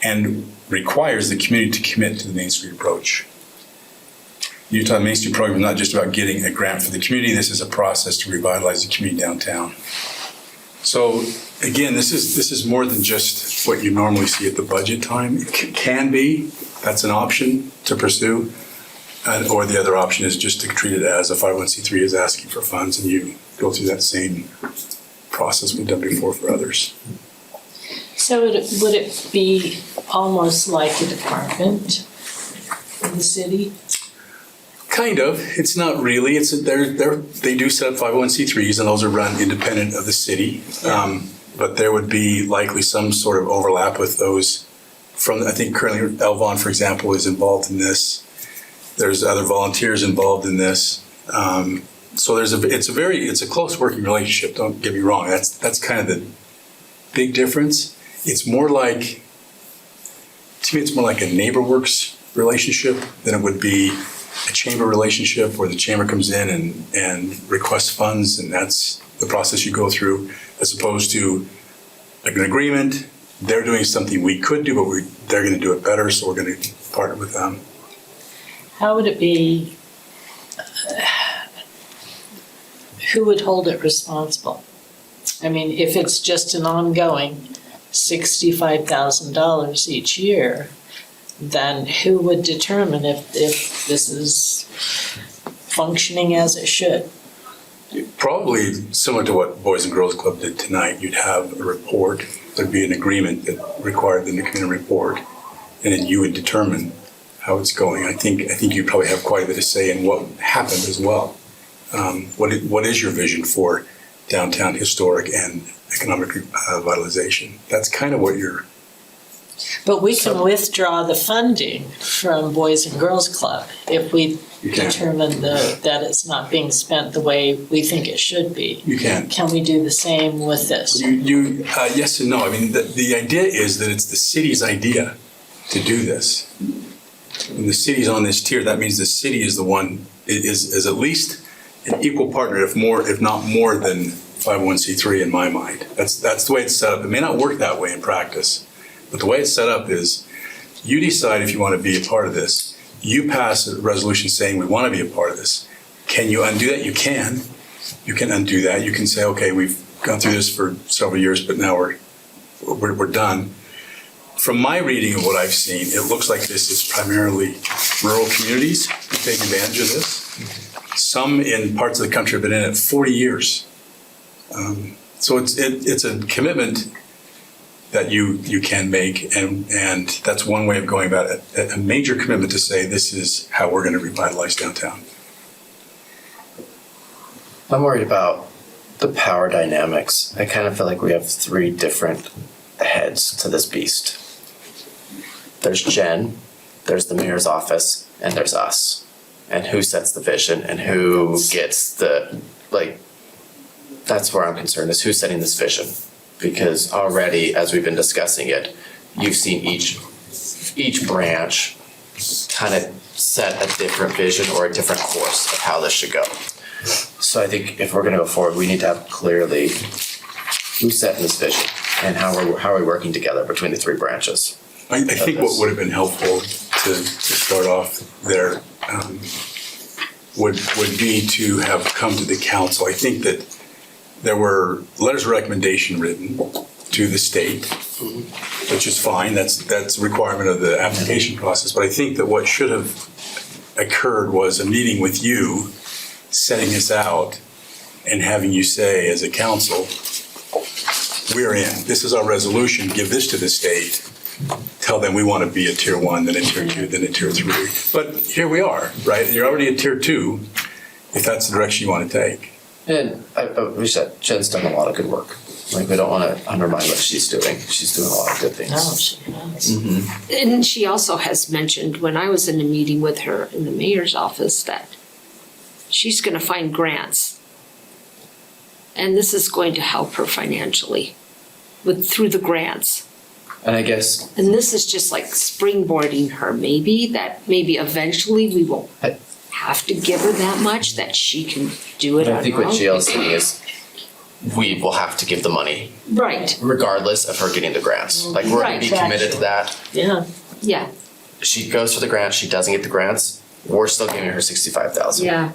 and requires the community to commit to the Main Street approach. The Utah Main Street program is not just about getting a grant for the community. This is a process to revitalize the community downtown. So again, this is more than just what you normally see at the budget time. It can be, that's an option to pursue. Or the other option is just to treat it as a 501c3 is asking for funds and you go through that same process we've done before for others. So would it be almost like a department in the city? Kind of. It's not really. They do set up 501c3s and those are run independent of the city. But there would be likely some sort of overlap with those from, I think currently Elvon, for example, is involved in this. There's other volunteers involved in this. So it's a close working relationship. Don't get me wrong. That's kind of the big difference. It's more like, to me, it's more like a NeighborWorks relationship than it would be a chamber relationship where the chamber comes in and requests funds, and that's the process you go through, as opposed to like an agreement. They're doing something we could do, but they're going to do it better, so we're going to partner with them. How would it be, who would hold it responsible? I mean, if it's just an ongoing $65,000 each year, then who would determine if this is functioning as it should? Probably similar to what Boys and Girls Club did tonight. You'd have a report. There'd be an agreement that required them to come in and report, and then you would determine how it's going. I think you probably have quite a bit of say in what happened as well. What is your vision for downtown historic and economic revitalization? That's kind of what you're. But we can withdraw the funding from Boys and Girls Club if we determine that it's not being spent the way we think it should be. You can. Can we do the same with this? Yes and no. I mean, the idea is that it's the city's idea to do this. When the city's on this tier, that means the city is the one, is at least an equal partner, if not more than 501c3 in my mind. That's the way it's set up. It may not work that way in practice, but the way it's set up is you decide if you want to be a part of this. You pass a resolution saying we want to be a part of this. Can you undo that? You can. You can undo that. You can say, okay, we've gone through this for several years, but now we're done. From my reading of what I've seen, it looks like this is primarily rural communities who take advantage of this. Some in parts of the country have been in it 40 years. So it's a commitment that you can make, and that's one way of going about it. A major commitment to say this is how we're going to revitalize downtown. I'm worried about the power dynamics. I kind of feel like we have three different heads to this beast. There's Jen, there's the mayor's office, and there's us. And who sets the vision and who gets that's where I'm concerned, is who's setting this vision. Because already, as we've been discussing it, you've seen each branch kind of set a different vision or a different course of how this should go. So I think if we're gonna go forward, we need to have clearly who's setting this vision and how are we working together between the three branches. I think what would have been helpful to start off there would be to have come to the council. I think that there were letters of recommendation written to the state, which is fine. That's a requirement of the application process. But I think that what should have occurred was a meeting with you, setting this out, and having you say as a council, we're in. This is our resolution. Give this to the state. Tell them we want to be a tier 1, then a tier 2, then a tier 3. But here we are, right? You're already at tier 2 if that's the direction you want to take. And we said Jen's done a lot of good work. Like, we don't wanna undermine what she's doing. She's doing a lot of good things. No, she has. Mm-hmm. And she also has mentioned, when I was in a meeting with her in the mayor's office, that she's gonna find grants. And this is going to help her financially through the grants. And I guess, And this is just like springboarding her, maybe eventually we won't have to give her that much, that she can do it on her own. I think what GL's saying is, we will have to give the money Right, regardless of her getting the grants. Like, we're gonna be Right. committed to that. Yeah. yeah, She goes for the grants, she doesn't get the grants, we're still giving her 65,000. yeah,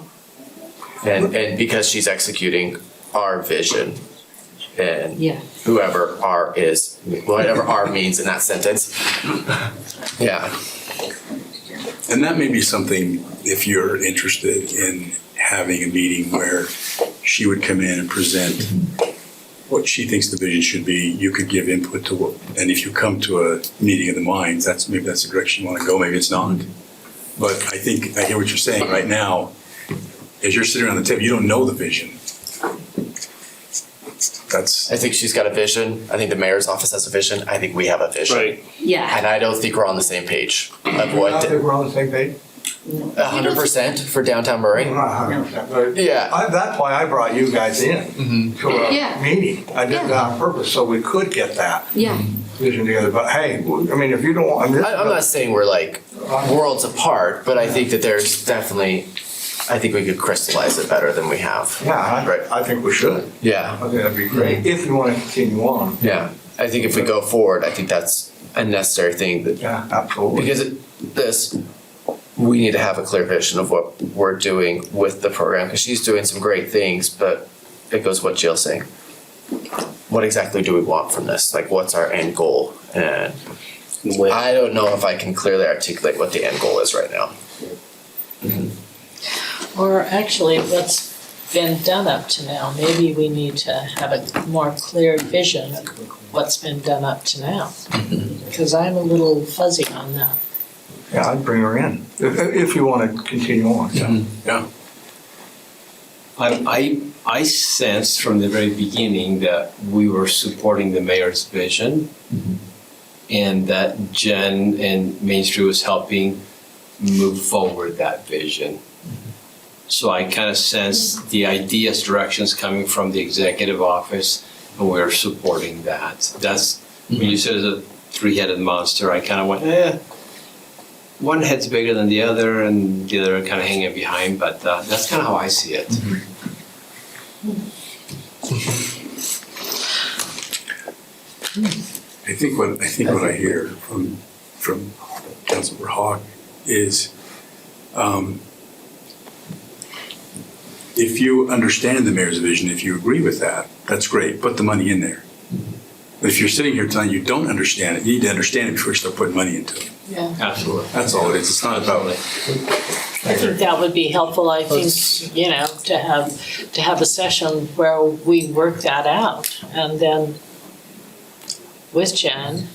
And because she's executing our vision and yeah. whoever R is, whatever R means in that sentence. Yeah. And that may be something, if you're interested in having a meeting where she would come in and present what she thinks the vision should be, you could give input to what, and if you come to a meeting of the minds, maybe that's the direction you want to go, maybe it's not. But I think, I hear what you're saying right now, as you're sitting around the table, you don't know the vision. That's, I think she's got a vision. I think the mayor's office has a vision. I think we have a vision. Right. Yeah, And I don't think we're on the same page of I what, think we're on the same page. 100% for downtown Murray. Not 100%, but Yeah. that's why I brought you guys in to Yeah. a meeting. I did that on purpose, so we could get that yeah, vision together. But hey, I mean, if you don't want, I'm not saying we're like worlds apart, but I think that there's definitely, I think we could crystallize it better than we have. Yeah, Right. I think we should. Yeah. I think that'd be great, if you want to continue on. Yeah. I think if we go forward, I think that's a necessary thing that, Yeah, absolutely. because we need to have a clear vision of what we're doing with the program, because she's doing some great things, but it goes what Jill's saying. What exactly do we want from this? Like, what's our end goal? And I don't know if I can clearly articulate what the end goal is right now. Or actually, what's been done up to now, maybe we need to have a more clear vision of what's been done up to now. Because I'm a little fuzzy on that. Yeah, I'd bring her in, if you want to continue on. yeah. I sensed from the very beginning that we were supporting the mayor's vision and that Jen and Main Street was helping move forward that vision. So I kind of sensed the ideas, directions coming from the executive office, and we're supporting that. That's, when you said it's a three-headed monster, I kind of went, one head's bigger than the other and the other kind of hanging behind, but that's kind of how I see it. I think what I hear from Councilmember Hawk is, if you understand the mayor's vision, if you agree with that, that's great, put the money in there. But if you're sitting here tonight, you don't understand it, you need to understand it before you start putting money into it. Yeah. Absolutely. That's all it is, it's not about, I think that would be helpful, I think, to have a session where we work that out. And then with Jen,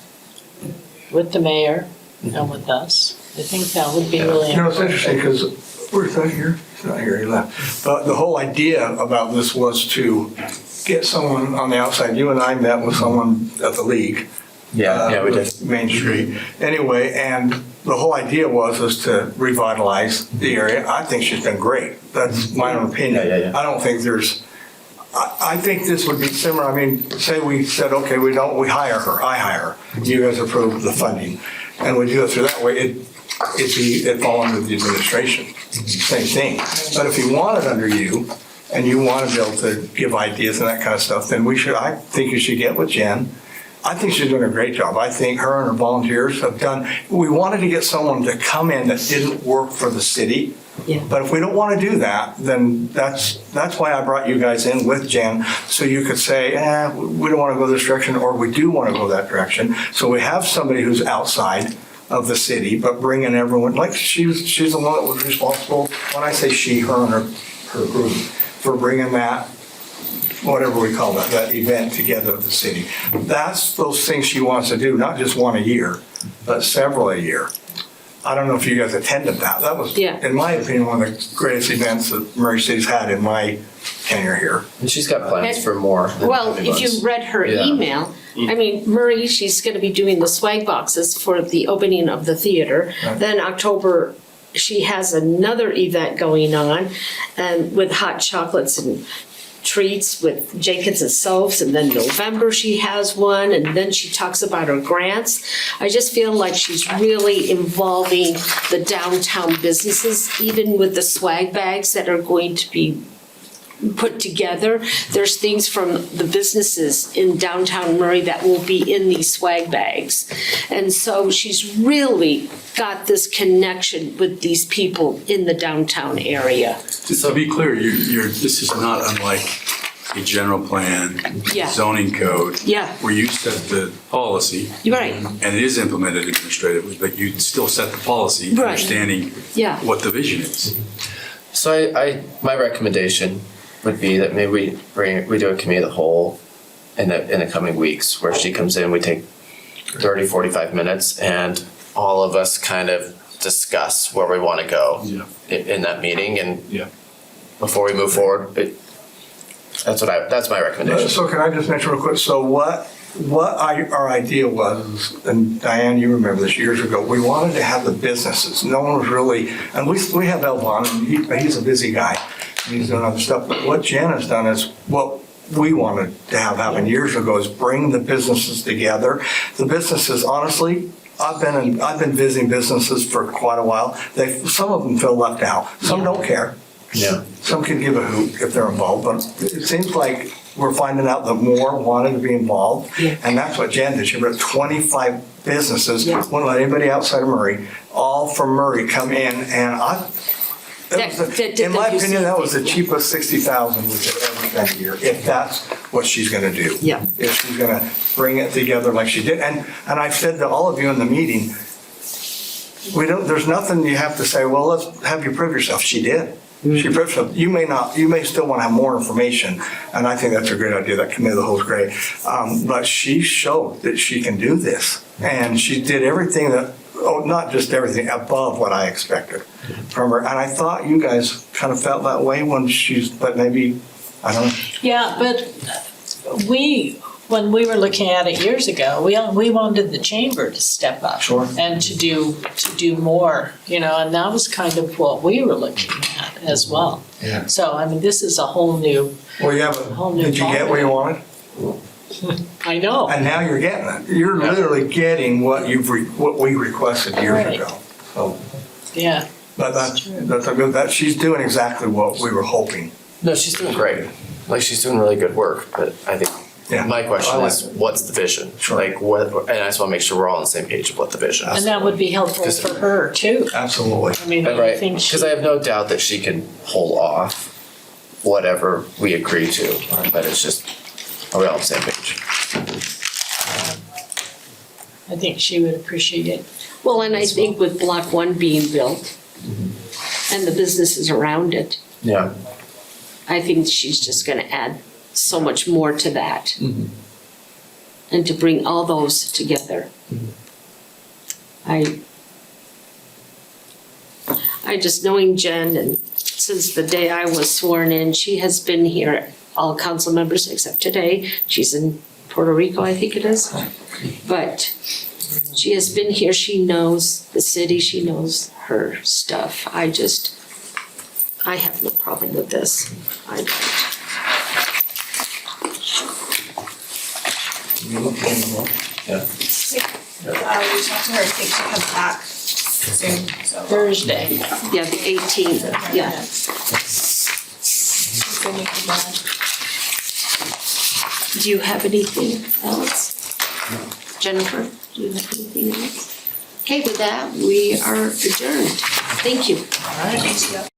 with the mayor, and with us. I think that would be really You know, it's important. interesting, because, where's that here? He's not here, he left. But the whole idea about this was to get someone on the outside. You and I met with someone at the league. Yeah, we did. with Main Street. Anyway, and the whole idea was to revitalize the area. I think she's been great. That's my own opinion. Yeah. I don't think there's, I think this would be similar. I mean, say we said, okay, we hire her, I hire her. You guys approve the funding. And we do it through that way, it'd fall under the administration. Same thing. But if you want it under you, and you want to be able to give ideas and that kind of stuff, then I think you should get with Jen. I think she's doing a great job. I think her and her volunteers have done, we wanted to get someone to come in that didn't work for the city. Yeah. But if we don't want to do that, then that's why I brought you guys in with Jen, so you could say, we don't want to go this direction, or we do want to go that direction. So we have somebody who's outside of the city, but bringing everyone, like she's the one that was responsible, when I say she, her and her group, for bringing that, whatever we call that event together of the city. That's those things she wants to do, not just one a year, but several a year. I don't know if you guys attended that. That was, Yeah. in my opinion, one of the greatest events that Murray City's had in my tenure here. And she's got plans for more. in the Well, coming if you months. read her Yeah. email, I mean, Murray, she's gonna be doing the swag boxes for the opening of the theater. Right. Then October, she has another event going on, and with hot chocolates and treats with Jenkins and Soaps, and then November she has one, and then she talks about her grants. I just feel like she's really involving the downtown businesses, even with the swag bags that are going to be put together. There's things from the businesses in downtown Murray that will be in these swag bags. And so she's really got this connection with these people in the downtown area. Just to be clear, this is not unlike a general plan, Yeah. zoning code. Yeah. Where you set the policy. You're right. And it is implemented administratively, but you still set the policy, Right. understanding Yeah. what the vision is. So my recommendation would be that maybe we do a committee of the whole in the coming weeks, where she comes in, we take 30, 45 minutes, and all of us kind of discuss where we want to go in that meeting, and before we move forward, that's my recommendation. So can I just mention real quick, so what our idea was, and Diane, you remember this years ago, we wanted to have the businesses. No one was really, and we have Elvon, and he's a busy guy, and he's doing other stuff, but what Jan has done is, what we wanted to have happen years ago is bring the businesses together. The businesses, honestly, I've been visiting businesses for quite a while. Some of them feel left out. Some don't care. Yeah. Some can give a hoot if they're involved, but it seems like we're finding out that more wanted to be involved. Yeah. And that's what Jan did. She brought 25 businesses, Yeah. wouldn't let anybody outside of Murray, all from Murray come in, and in my opinion, that was the cheapest 60,000 we could ever spend a year, if that's what she's gonna do. Yeah. If she's gonna bring it together like she did. And I've said to all of you in the meeting, there's nothing you have to say, well, let's have you prove yourself. She did. She proved herself. You may still want to have more information, and I think that's a great idea. That committee of the whole is great. But she showed that she can do this, and she did everything not just everything, above what I expected from her. And I thought you guys kind of felt that way but maybe, I don't know. Yeah, but when we were looking at it years ago, we wanted the chamber to step up. Sure. And to do more, and that was kind of what we were looking at as well. Yeah. So, I mean, this is a whole new, Well, yeah, but did you get what you wanted? I know. And now you're getting it. You're literally getting what we requested years Right. ago. So, Yeah. but that's a good, she's doing exactly what we were hoping. No, she's doing great. Like, she's doing really good work, but I think Yeah. my question I is, like it. what's the vision? Sure. Like, what, and I just want to make sure we're all on the same page of what the vision is. And that would be helpful for her too. Absolutely. I mean, I Right, think she. because I have no doubt that she can pull off whatever we agree to, but it's just, are we all on the same page? I think she would appreciate it. Well, and I think with Block 1 being built and the businesses around it, Yeah. I think she's just gonna add so much more to that. And to bring all those together. I just knowing Jen, and since the day I was sworn in, she has been here, all council members except today. She's in Puerto Rico, I think it is. But she has been here, she knows the city, she knows her stuff. I have no problem with this. I don't. Yeah. We talked to her, I think she comes back soon, so. Thursday. Yeah, the 18th, yeah. Then you can, Do you have anything else? Jennifer, do you have anything else? Okay, with that, we are adjourned. Thank you. All right.